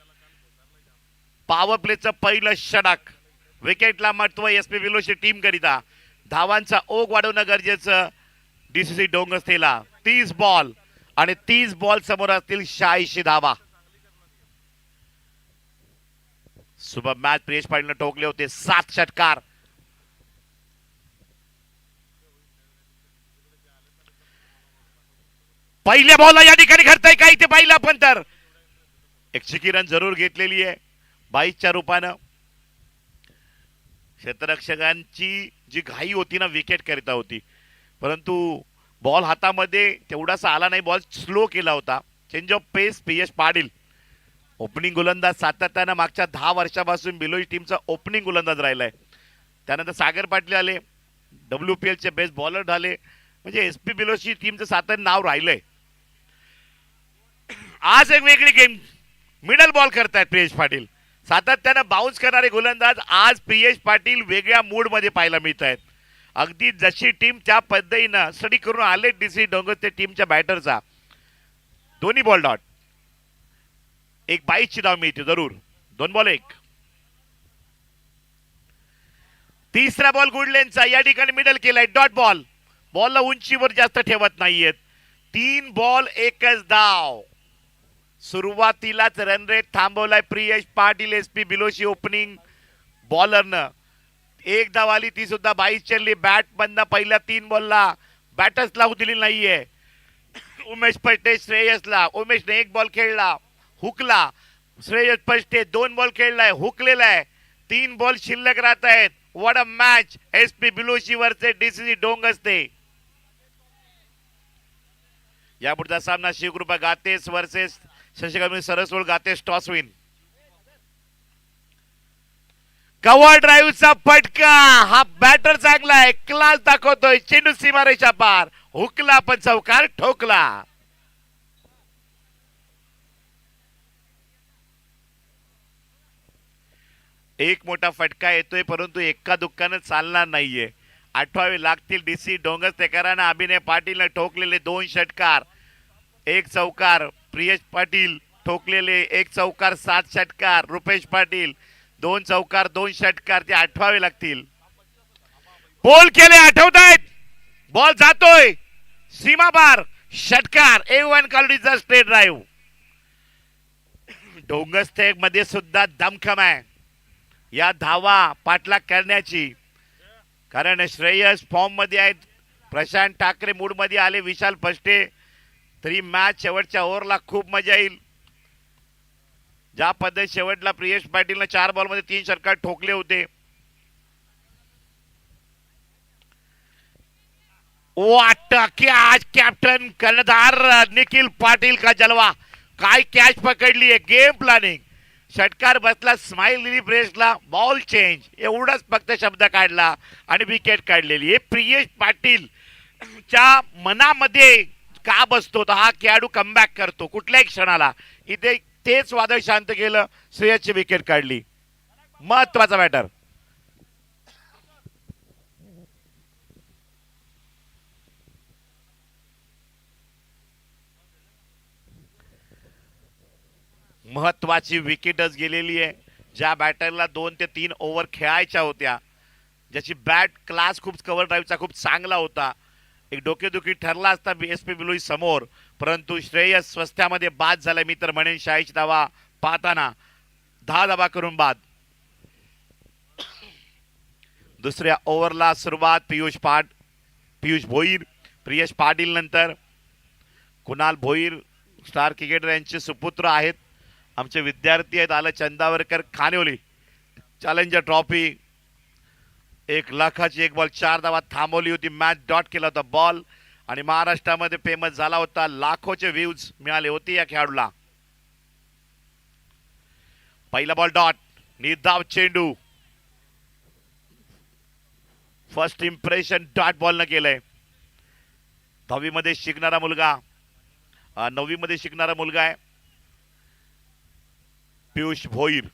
पॉवर प्लेचं पहिलं षटक. विकेटला महत्व SP बिलोची टीम करिता. धावांचा ओघ वाढवणं गरजेचं DCC डोंगस्तेला. 30 बॉल आणि 30 बॉल समोर असतील 86 धावा. सुपर मॅच प्रियेश पाटीलने ठोकले होते 7 षटकार. पहिल्या बॉलला या ठिकाणी घडतंय काही ते पाहिलं आपण तर. एक चिकी रन जरूर घेतलेली आहे 22च्या रूपानं. क्षेत्ररक्षकांची जी घाई होती ना विकेट करिता होती, परंतु बॉल हातामध्ये तेवढासा आला नाही. बॉल स्लो केला होता. Change of pace Piyesh Patil opening गोलंदाज सातत्यानं मागच्या 10 वर्षापासून बिलोई टीमचा ओपनिंग गोलंदाज राहिलाय. त्यानंतर सागर पाटील आले, WPL चे बेस्ट बॉलर झाले. म्हणजे SP बिलोची टीमचं सातत्यानं नाव राहिलंय. आज एक वेगळी गेम मिडल बॉल करतायत प्रियेश पाटील. सातत्यानं बाउन्स करणारे गोलंदाज आज प्रियेश पाटील वेगळ्या मूड मध्ये पाहायला मिळत आहेत. अगदी जशी टीम त्या पद्धतीनं स्टडी करून आले DC डोंगस्ते टीमच्या बॅटरचा. दोन्ही बॉल डॉट. एक 22ची धाव मिळते जरूर. 2 बॉल 1. तिसरा बॉल गुडलेनचा, या ठिकाणी मिडल केलाय, डॉट बॉल. बॉलला उंचीवर जास्त ठेवत नाहीयेत. 3 बॉल 1च धाव. सुरुवातीलाच रन रेट थांबवलाय प्रियेश पाटील एसपी बिलोशी ओपनिंग बॉलरनं. 1 धाव आली, ती सुद्धा 22 चलली. बॅट मधनं पहिल्या 3 बॉलला बॅटच लावू दिली नाहीये उमेश पष्टे श्रेयसला. उमेशने 1 बॉल खेळला, हुकला. श्रेयस पष्टे 2 बॉल खेळलाय, हुकलेला आहे. 3 बॉल शिल्लक राहत आहेत. What a match SP Biloshi वरचे डीसीसी डोंगस्ते. यापुढचा सामना शिवकृपा गातेस वर्सेस शशिकांत सरसोड. गातेस टॉस विन. कव्हर ड्राईव्हचा फटका. हा बॅटर चांगला आहे, क्लास दाखवतोय. चेंडू सीमारेषा पार, हुकला पण चौकार ठोकला. एक मोठा फटका येतोय, परंतु एका दुःखानं चालणार नाहीये. आठवावे लागतील डीसी डोंगस्तेकरांना. अभिनय पाटीलने ठोकलेले 2 षटकार, 1 चौकार. प्रियेश पाटील ठोकलेले 1 चौकार, 7 षटकार. रुपेश पाटील 2 चौकार, 2 षटकार. ते आठवावे लागतील. बोल केले, आठवतायत. बॉल जातोय सीमा पार, षटकार. A1 क्वालिटीचा स्ट्रेट ड्राईव्ह. डोंगस्ते मध्ये सुद्धा दमखम आहे या धावा पाठलाग करण्याची. कारण श्रेयस फॉर्म मध्ये आहेत, प्रशांत ठाकरे मूड मध्ये आले, विशाल पष्टे. तरी मॅच शेवटच्या ओव्हरला खूप मजा येईल. ज्या पद्धती शेवटला प्रियेश पाटीलने 4 बॉल मध्ये 3 षटकार ठोकले होते. वाट कॅच. कॅप्टन कर्णधार निखिल पाटील का जलवा. काय कॅच पकडली आहे. Game planning. षटकार बसला, स्माइल दिली प्रेसला, बॉल चेंज, एवढाच फक्त शब्द काढला आणि विकेट काढलेली. हे प्रियेश पाटील च्या मनामध्ये का बसतो, तर हा खेळाडू कमबॅक करतो कुठल्याही क्षणाला. इथे तेच वादळ शांत केलं, श्रेयसची विकेट काढली. महत्वाचा बॅटर. महत्वाची विकेटच गेलेली आहे. ज्या बॅटरला 2 ते 3 ओव्हर खेळायच्या होत्या, ज्याची बॅट क्लास खूप, कव्हर ड्राईव्हचा खूप चांगला होता, एक डोकेदुखी ठरला असता एसपी बिलोई समोर, परंतु श्रेयस स्वस्त्यामध्ये बाद झाला. मी तर म्हणेन 86 धावा पाहताना 10 धावा करून बाद. दुसऱ्या ओव्हरला सुरुवात पियुष भोईर, प्रियेश पाटील नंतर कुणाल भोईर. स्टार क्रिकेटर यांचे सुपुत्र आहेत, आमचे विद्यार्थी आहेत. आलं चंदावरकर खानिवली. चॅलेंजर ट्रॉफी 1 लाखाची 1 बॉल 4 धावा थांबवली होती. मॅच डॉट केला होता बॉल आणि महाराष्ट्रामध्ये फेमस झाला होता. लाखोचे व्ह्यूज मिळाले होते या खेळाडूला. पहिला बॉल डॉट, निर्धाव चेंडू. फर्स्ट इम्प्रेशन डॉट बॉल न केलंय. 9वी मध्ये शिकणारा मुलगा आहे पियुष भोईर.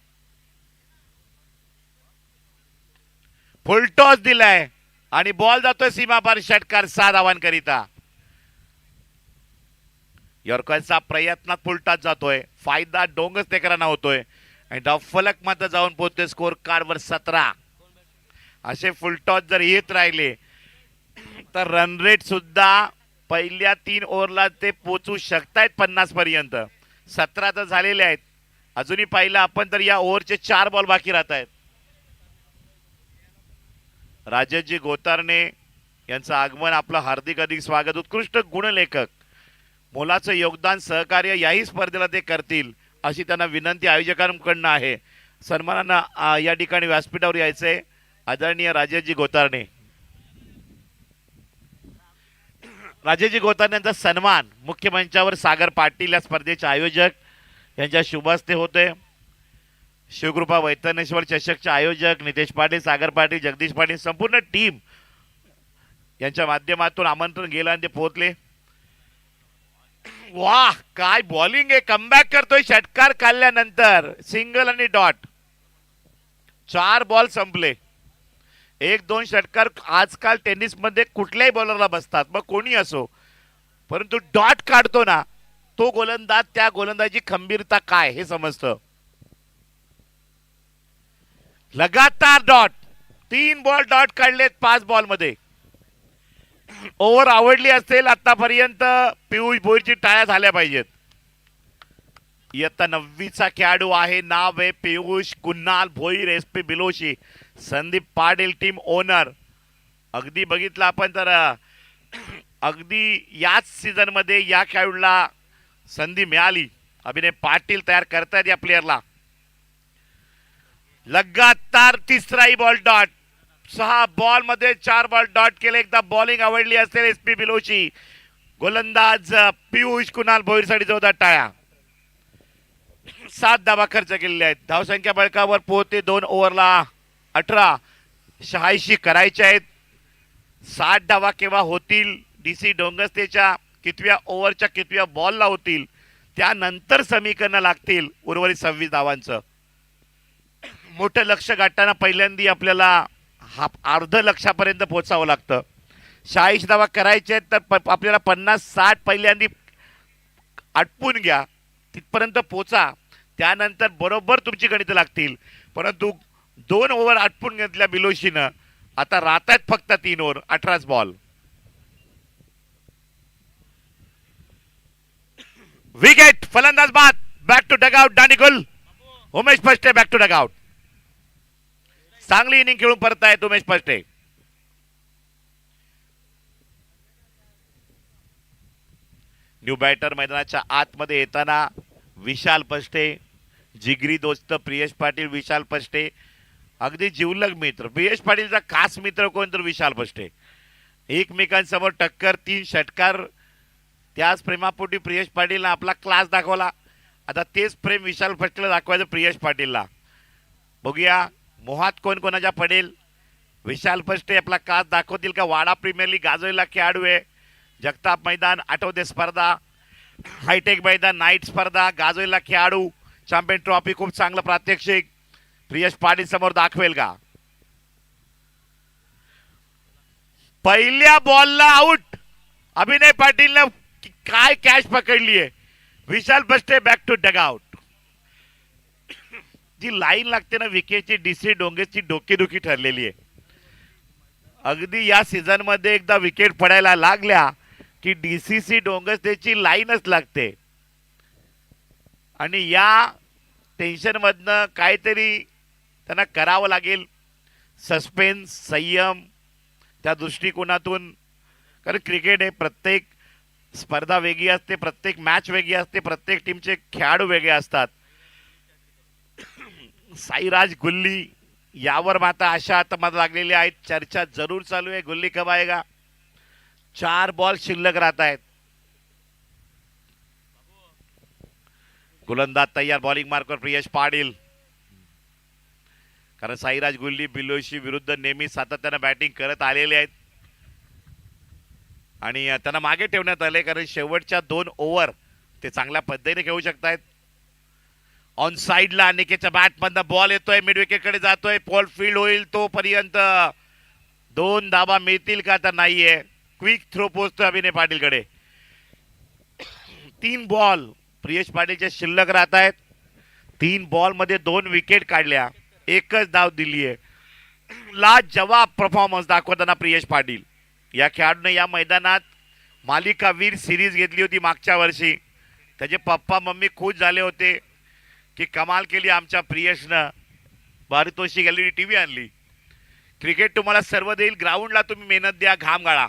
फुल टॉस दिलाय आणि बॉल जातोय सीमापार, षटकार 6 धावांकरिता. यॉर्करचा प्रयत्नात फुल टॉस जातोय, फायदा डोंगस्तेकरांना होतोय आणि फलक मात्र जाऊन पोहोचतोय स्कोर कार्डवर 17. असे फुल टॉस जर येत राहिले तर रन रेट सुद्धा पहिल्या 3 ओव्हरला ते पोचू शकतायत 50 पर्यंत. 17 तर झालेले आहेत. अजूनही पाहिलं आपण तर या ओव्हरचे 4 बॉल बाकी राहत आहेत. राजेशजी गोतारणे यांचं आगमन, आपलं हार्दिक अधिक स्वागत. उत्कृष्ट गुणलेखक, मोलाचं योगदान सहकार्य याही स्पर्धेला ते करतील अशी त्यांना विनंती आयोजकांकडून आहे. सन्मानानं या ठिकाणी व्यासपीठावर यायचंय आदरणीय राजेशजी गोतारणे. राजेशजी गोतारणे यांचा सन्मान मुख्य मंचावर सागर पाटील या स्पर्धेचे आयोजक यांच्या शुभ हस्ते होते. शिवकृपा वैतरणेश्वर चषकचे आयोजक नितेश पाटील, सागर पाटील, जगदीश पाटील, संपूर्ण टीम यांच्या माध्यमातून आमंत्रण गेलं आणि ते पोहोचले. वाह, काय बॉलिंग आहे. कमबॅक करतोय षटकार काढल्यानंतर. सिंगल आणि डॉट. 4 बॉल संपले. 1-2 षटकार आजकाल टेनिस मध्ये कुठल्याही बॉलरला बसतात, मग कोणी असो, परंतु डॉट काढतो ना तो गोलंदाज, त्या गोलंदाजी खंबीरता काय हे समजतं. लगातार डॉट, 3 बॉल डॉट काढलेत 5 बॉल मध्ये. ओव्हर आवडली असेल आतापर्यंत पियुष भोईरची टाळ्या झाल्या पाहिजेत. इयत्ता 9वीचा खेळाडू आहे. नाव आहे Piyush Kunal Bhoir, SP Biloshi, Sandeep Patil team owner. अगदी बघितलं आपण तर अगदी याच सीझन मध्ये या खेळाडूला संधी मिळाली. अभिनय पाटील तयार करतायत या प्लेअरला. लगातार तिसराही बॉल डॉट. 6 बॉल मध्ये 4 बॉल डॉट केले. एकदा बॉलिंग आवडली असेल SP बिलोशी. गोलंदाज पियुष कुणाल भोईरसाठी जोरदार टाळ्या. 7 धावा खर्च केलेले आहेत. धावसंख्या बळकावर पोहोचते 2 ओव्हरला 18. 86 करायचे आहेत. 60 धावा केव्हा होतील? DC डोंगस्तेच्या कितव्या ओव्हरच्या कितव्या बॉलला होतील त्यानंतर समीकरण लागतील उर्वरित 26 धावांचं. मोठं लक्ष गाठताना पहिल्यांदा आपल्याला अर्ध लक्षापर्यंत पोहोचावं लागतं. 46 धावा करायचे आहेत तर आपल्याला 50-60 पहिल्यांदा आटपून घ्या, तिथपर्यंत पोचा. त्यानंतर बरोबर तुमची गणितं लागतील. परंतु 2 ओव्हर आटपून घेतल्या बिलोशीनं. आता राहतात फक्त 3 ओव्हर 18 बॉल. विकेट. फलंदाज बाद. Back to dugout. दांडीगुल. उमेश फस्टे बॅक टू डगआउट. चांगली इनिंग खेळून परत आहेत उमेश फस्टे. न्यू बॅटर मैदानाच्या आतमध्ये येताना विशाल पष्टे, जिगरी दोस्त प्रियेश पाटील, विशाल पष्टे, अगदी जिवलग मित्र. प्रियेश पाटीलचा खास मित्र कोण तर विशाल पष्टे. एकमेकांसमोर टक्कर, 3 षटकार. त्याच प्रेमापोटी प्रियेश पाटीलला आपला क्लास दाखवला. आता तेच प्रेम विशाल पष्टेला दाखवायचं प्रियेश पाटीलला. बघूया मोहात कोण कोणाच्या पडेल. विशाल पष्टे आपला क्लास दाखवतील का? वाडा प्रीमियर लीग गाजवलेला खेळाडू आहे. जगताप मैदान, आठवते स्पर्धा, हायटेक मैदान, नाईट स्पर्धा गाजवलेला खेळाडू. चॅम्पियन ट्रॉफी खूप चांगलं प्रात्यक्षिक प्रियेश पाटील समोर दाखवेल का? पहिल्या बॉलला आउट. अभिनय पाटीलने काय कॅच पकडली आहे. Vishal Pashte back to dugout. जी लाईन लागते ना विकेटची, DC डोंगेची डोकेदुखी ठरलेली आहे. अगदी या सीझन मध्ये एकदा विकेट पडायला लागल्या की DCC डोंगस्तेची लाईनच लागते. आणि या टेन्शन मधनं काहीतरी त्यांना करावं लागेल. सस्पेन्स, संयम त्या दृष्टिकोनातून. कारण क्रिकेट हे प्रत्येक स्पर्धा वेगळी असते, प्रत्येक मॅच वेगळी असते, प्रत्येक टीमचे खेळाडू वेगळे असतात. साईराज गुल्ली यावर मात्र आशा आता मला लागलेली आहेत. चर्चा जरूर चालू आहे. गुल्ली कब आएगा? 4 बॉल शिल्लक राहत आहेत. गोलंदाज तयार. बॉलिंग मार्कवर प्रियेश पाटील. कारण साईराज गुल्ली बिलोशी विरुद्ध नेहमी सातत्यानं बॅटिंग करत आलेले आहेत आणि त्यांना मागे ठेवण्यात आले कारण शेवटच्या 2 ओव्हर ते चांगल्या पद्धतीने खेळू शकतात. ऑन साइडला अनिकेतच्या बॅटमधनं बॉल येतोय, मिड विकेटकडे जातोय. बॉल फील्ड होईल तोपर्यंत 2 धाबा मिळतील का? तर नाहीये. क्विक थ्रो पोहोचतोय अभिनय पाटीलकडे. 3 बॉल प्रियेश पाटीलचे शिल्लक राहत आहेत. 3 बॉल मध्ये 2 विकेट काढल्या, एकच धाव दिली आहे. लाजवाब परफॉर्मन्स दाखवताना प्रियेश पाटील. या खेळाडूने या मैदानात मालिकावीर सिरीज घेतली होती मागच्या वर्षी. त्याचे पप्पा मम्मी खुश झाले होते की कमाल केली आमच्या प्रियेशनं, पारितोषिक LED TV आणली. क्रिकेट तुम्हाला सर्व देईल, ग्राउंडला तुम्ही मेहनत द्या, घाम गाळा.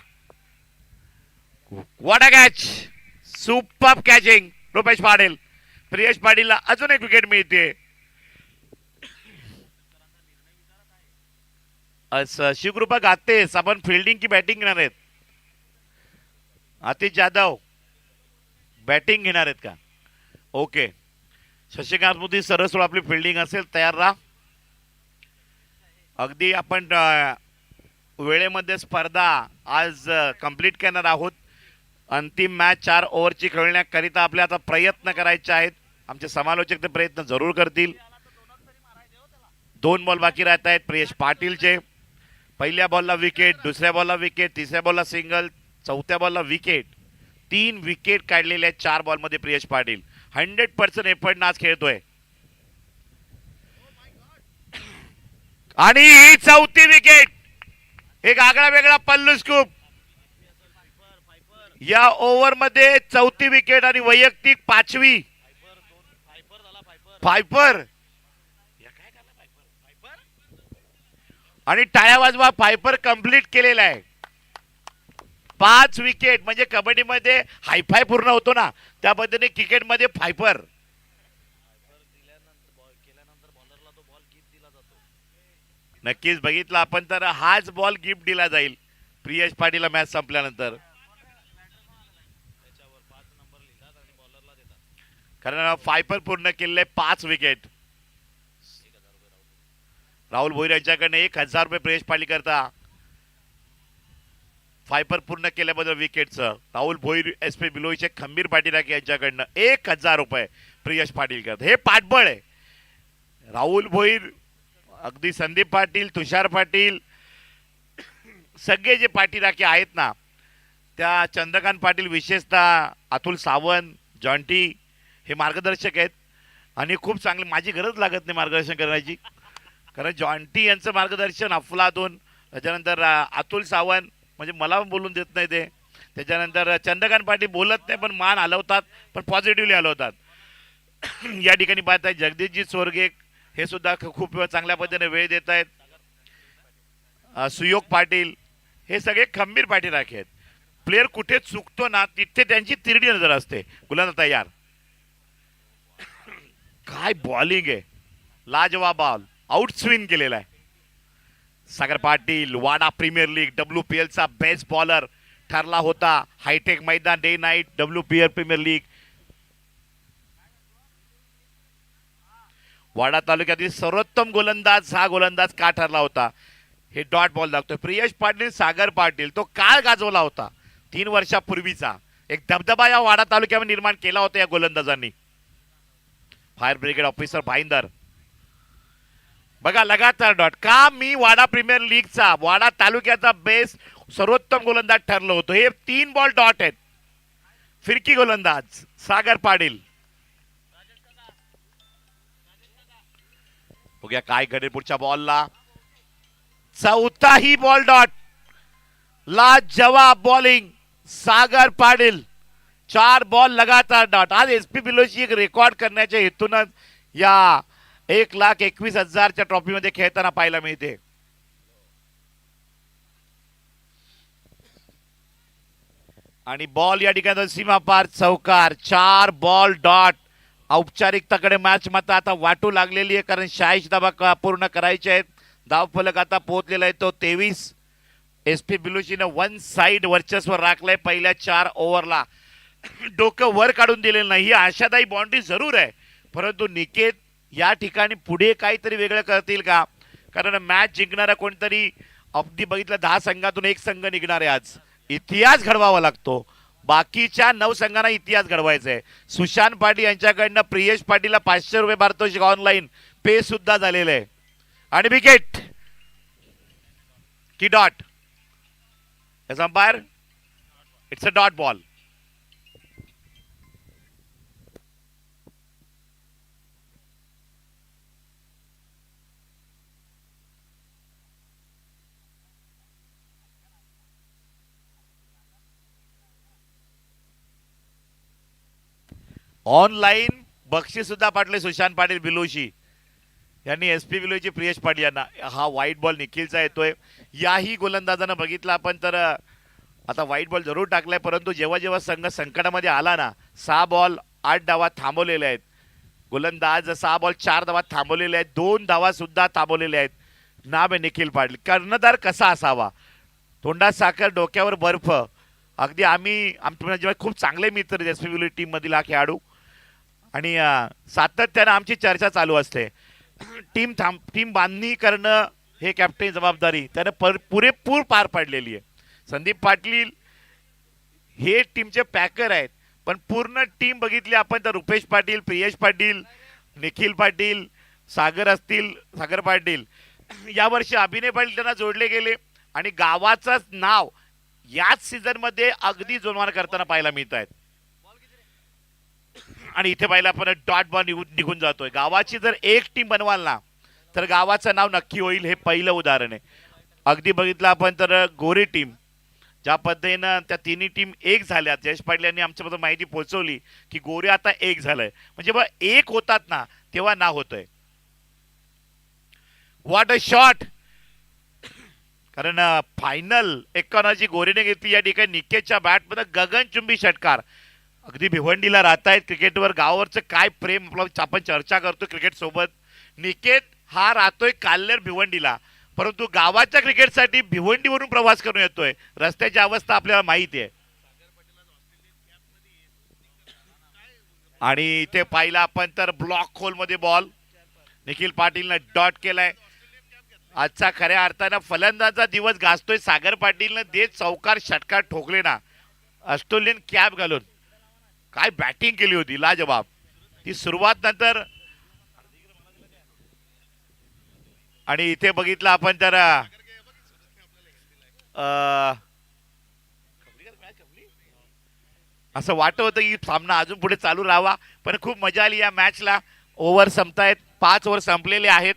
What a catch. Super catching Rupesh Patil. Priyesh पाटीलला अजून एक विकेट मिळते. शिवकृपा गातेस आपण फिल्डिंग की बॅटिंग घेणार आहेत? आतिश जाधव बॅटिंग घेणार आहेत का? ओके. शशिकांत मोदी सरळ आपली फिल्डिंग असेल, तयार राहा. अगदी आपण वेळेमध्ये स्पर्धा आज कंप्लीट करणार आहोत. अंतिम मॅच 4 ओव्हरची खेळण्याकरिता आपले आता प्रयत्न करायचे आहेत. आमचे समालोचक ते प्रयत्न जरूर करतील. 2 बॉल बाकी राहत आहेत प्रियेश पाटीलचे. पहिल्या बॉलला विकेट, दुसऱ्या बॉलला विकेट, तिसऱ्या बॉलला सिंगल, चौथ्या बॉलला विकेट. 3 विकेट काढलेले आहेत 4 बॉलमध्ये प्रियेश पाटील. 100% एफर्ट आज खेळतोय. आणि ही चौथी विकेट, एक आगळा वेगळा पल्लू स्कूप या ओव्हर मध्ये, चौथी विकेट आणि वैयक्तिक पाचवी. फायपर आणि टाळ्या वाजवा, फायपर कंप्लीट केलेला आहे. 5 विकेट म्हणजे कबड्डीमध्ये हायफाय पूर्ण होतो ना, त्या पद्धतीने क्रिकेटमध्ये फायपर. नक्कीच बघितलं आपण तर हाच बॉल गिफ्ट दिला जाईल प्रियश पाटीलला मॅच संपल्यानंतर, कारण फायपर पूर्ण केलेले 5 विकेट. राहुल भोईर यांच्याकडनं 1000 रुपये प्रियश पाटील करता फायपर पूर्ण केल्याबद्दल विकेटचं. राहुल भोईर एस पी बिलोईचे खंबीर पाटील यांच्याकडनं 1000 रुपये प्रियश पाटील करत. हे पाठबळ आहे. राहुल भोईर, अगदी संदीप पाटील, तुषार पाटील, सगळे जे पाटील आहेत ना, त्या चंद्रकांत पाटील, विशेषतः अतुल सावंत, जॉन्टी हे मार्गदर्शक आहेत. आणि खूप चांगले, माझी गरज लागत नाही मार्गदर्शन करण्याची, कारण जॉन्टी यांचं मार्गदर्शन, अफलातून, त्याच्यानंतर अतुल सावंत म्हणजे मला बोलून देत नाही ते, त्याच्यानंतर चंद्रकांत पाटील बोलत नाही पण मान हलवतात, पण पॉझिटिव्हली हलवतात. या ठिकाणी पाहत आहे जगदीशजी सोरगे, हे सुद्धा खूप चांगल्या पद्धतीने वेळ देत आहेत. सुयोग पाटील, हे सगळे खंबीर पाटील आहेत. प्लेअर कुठे चुकतो ना तिथे त्यांची तिरडी नजर असते. गुलांना तयार, काय बॉलिंग आहे, लाजवाब बॉल, आउट स्विंग केलेला आहे. Sagar Patil Wada premier league WPL चा बेस्ट बॉलर ठरला होता. हायटेक मैदान, day night WPL premier league. Wada तालुक्यातील सर्वोत्तम गोलंदाज हा गोलंदाज का ठरला होता, हे डॉट बॉल दाखवतोय. प्रियश पाटील, सागर पाटील, तो काळ गाजवला होता 3 वर्षापूर्वीचा. एक दबदबा या वाडा तालुक्यावर निर्माण केला होता या गोलंदाजांनी. फायर ब्रिगेड ऑफिसर भाईंदर, बघा लगातार डॉट. का मी वाडा प्रीमियर लीगचा, वाडा तालुक्याचा बेस्ट सर्वोत्तम गोलंदाज ठरलो होतो. हे 3 बॉल डॉट आहेत. फिरकी गोलंदाज सागर पाटील. बघूया काय घडेल पुढच्या बॉलला. चौथाही बॉल डॉट. लाजवाब बॉलिंग सागर पाटील. 4 बॉल लगातार डॉट. आज एसपी बिलोची एक रेकॉर्ड करण्याच्या हेतूनच या 1,21,000च्या ट्रॉफीमध्ये खेळताना पाहायला मिळते. आणि बॉल या ठिकाणी सीमा पार चौकार. 4 बॉल डॉट. औपचारिकताकडे मॅच मात्र आता वाटू लागलेली आहे, कारण 86 धावा पूर्ण करायचे आहेत. धावफलक आता पोहोचलेला आहे तो 23. एसपी बिलुशीनं 1 साइड वर्चस्व राखलंय पहिल्या 4 ओव्हरला. डोकं वर काढून दिलेलं नाही. ही आशादायी बाउंड्री जरूर आहे, परंतु निकेत या ठिकाणी पुढे काहीतरी वेगळं करतील का, कारण मॅच जिंकणारा कोणतरी, अगदी बघितलं 10 संघातून 1 संघ निघणार आहे. आज इतिहास घडवावा लागतो. बाकीच्या 9 संघांना इतिहास घडवायचा आहे. सुशांत पाटील यांच्याकडनं प्रियेश पाटीलला 500 रुपये पारितोषिक ऑनलाईन पे सुद्धा झालेलं आहे. आणि विकेट की dot. S umpire, it's a dot ball. Online बक्षीस सुद्धा पाठले सुशांत पाटील बिलोशी यांनी. एसपी बिलोची प्रियेश पाटील यांना. हा व्हाईट बॉल निखिलचा येतोय. याही गोलंदाजानं बघितलं आपण तर आता व्हाईट बॉल जरूर टाकलाय, परंतु जेव्हा जेव्हा संघ संकटामध्ये आला ना, 6 बॉल 8 धावा थांबवलेल्या आहेत. गोलंदाज 6 बॉल 4 धावा थांबवलेल्या आहेत. 2 धावा सुद्धा थांबवलेल्या आहेत. नाव आहे निखिल पाटील. कर्णधार कसा असावा, तोंडात साखर डोक्यावर बर्फ. अगदी आमचे जेव्हा खूप चांगले मित्र एस पी बिलो टीम मधील हा खेळाडू, आणि सातत्यानं आमची चर्चा चालू असते. टीम बांधणी करणं हे कॅप्टन जबाबदारी त्याने पुरेपूर पार पाडलेली आहे. संदीप पाटील हे टीमचे पॅकर आहेत, पण पूर्ण टीम बघितली आपण तर रुपेश पाटील, प्रियेश पाटील, निखिल पाटील, सागर असतील, सागर पाटील, यावर्षी अभिनय पाटील त्यांना जोडले गेले. आणि गावाचं नाव याच सीझन मध्ये अगदी जोरमार करताना पाहायला मिळत आहेत. आणि इथे पाहिला आपण डॉट बॉल निघून जातोय. गावाची जर एक टीम बनवाल ना तर गावाचं नाव नक्की होईल. हे पहिलं उदाहरण आहे. अगदी बघितलं आपण तर गोरे टीम ज्या पद्धतीनं त्या तिन्ही टीम एक झाल्या. जयेश पाटील यांनी आमच्याबद्दल माहिती पोहोचवली की गोरे आता एक झालंय, म्हणजे बघ एक होतात ना तेव्हा ना होतंय. What a shot. कारण फायनल एकानाची गोरेने घेतली. या ठिकाणी निकेतच्या बॅटमध्ये गगनचुंबी षटकार. अगदी भिवंडीला राहतायत क्रिकेटवर. गावावरचं काय प्रेम आपलं आपण चर्चा करतो क्रिकेट सोबत. निकेत हा राहतोय काल्हेर भिवंडीला, परंतु गावाच्या क्रिकेटसाठी भिवंडीवरून प्रवास करून येतोय. रस्त्याची अवस्था आपल्याला माहिती आहे. आणि इथे पाहिला आपण तर ब्लॉक होल मध्ये बॉल निखिल पाटीलनं डॉट केलाय. आजचा खऱ्या अर्थानं फलंदाजा दिवस गाजतोय. सागर पाटीलनं देत चौकार षटकार ठोकले ना ऑस्ट्रेलियन कॅप घालून. काय बॅटिंग केली होती लाजवाब. ती सुरुवात नंतर. आणि इथे बघितलं आपण तर असं वाटत होतं की सामना अजून पुढे चालू राहावा, पण खूप मजा आली या मॅचला. ओव्हर संपतायत, 5 ओव्हर संपलेले आहेत.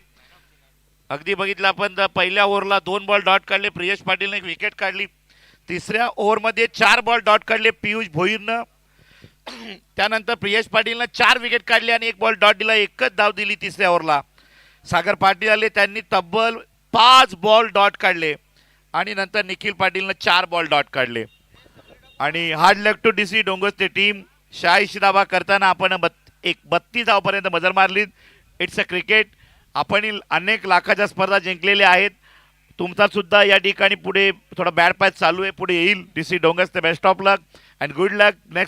अगदी बघितलं आपण तर पहिल्या ओव्हरला 2 बॉल डॉट काढले. प्रियेश पाटीलने एक विकेट काढली. तिसऱ्या ओव्हरमध्ये 4 बॉल डॉट काढले पियुष भोईरनं. त्यानंतर प्रियेश पाटीलनं 4 विकेट काढले आणि 1 बॉल डॉट दिला. एकच धाव दिली तिसऱ्या ओव्हरला. सागर पाटील आले, त्यांनी तब्बल 5 बॉल डॉट काढले आणि नंतर निखिल पाटीलनं 4 बॉल डॉट काढले. आणि हार्ड लक टू डीसी डोंगरचे टीम. शाहीशी दावा करताना आपण 32 धावपर्यंत मजल मारली. It's a cricket. आपण अनेक लाखाच्या स्पर्धा जिंकलेल्या आहेत. तुमचा सुद्धा या ठिकाणी पुढे थोडा बॅड पॅच चालू आहे, पुढे येईल. डीसी डोंगर्स best of luck and good luck. Next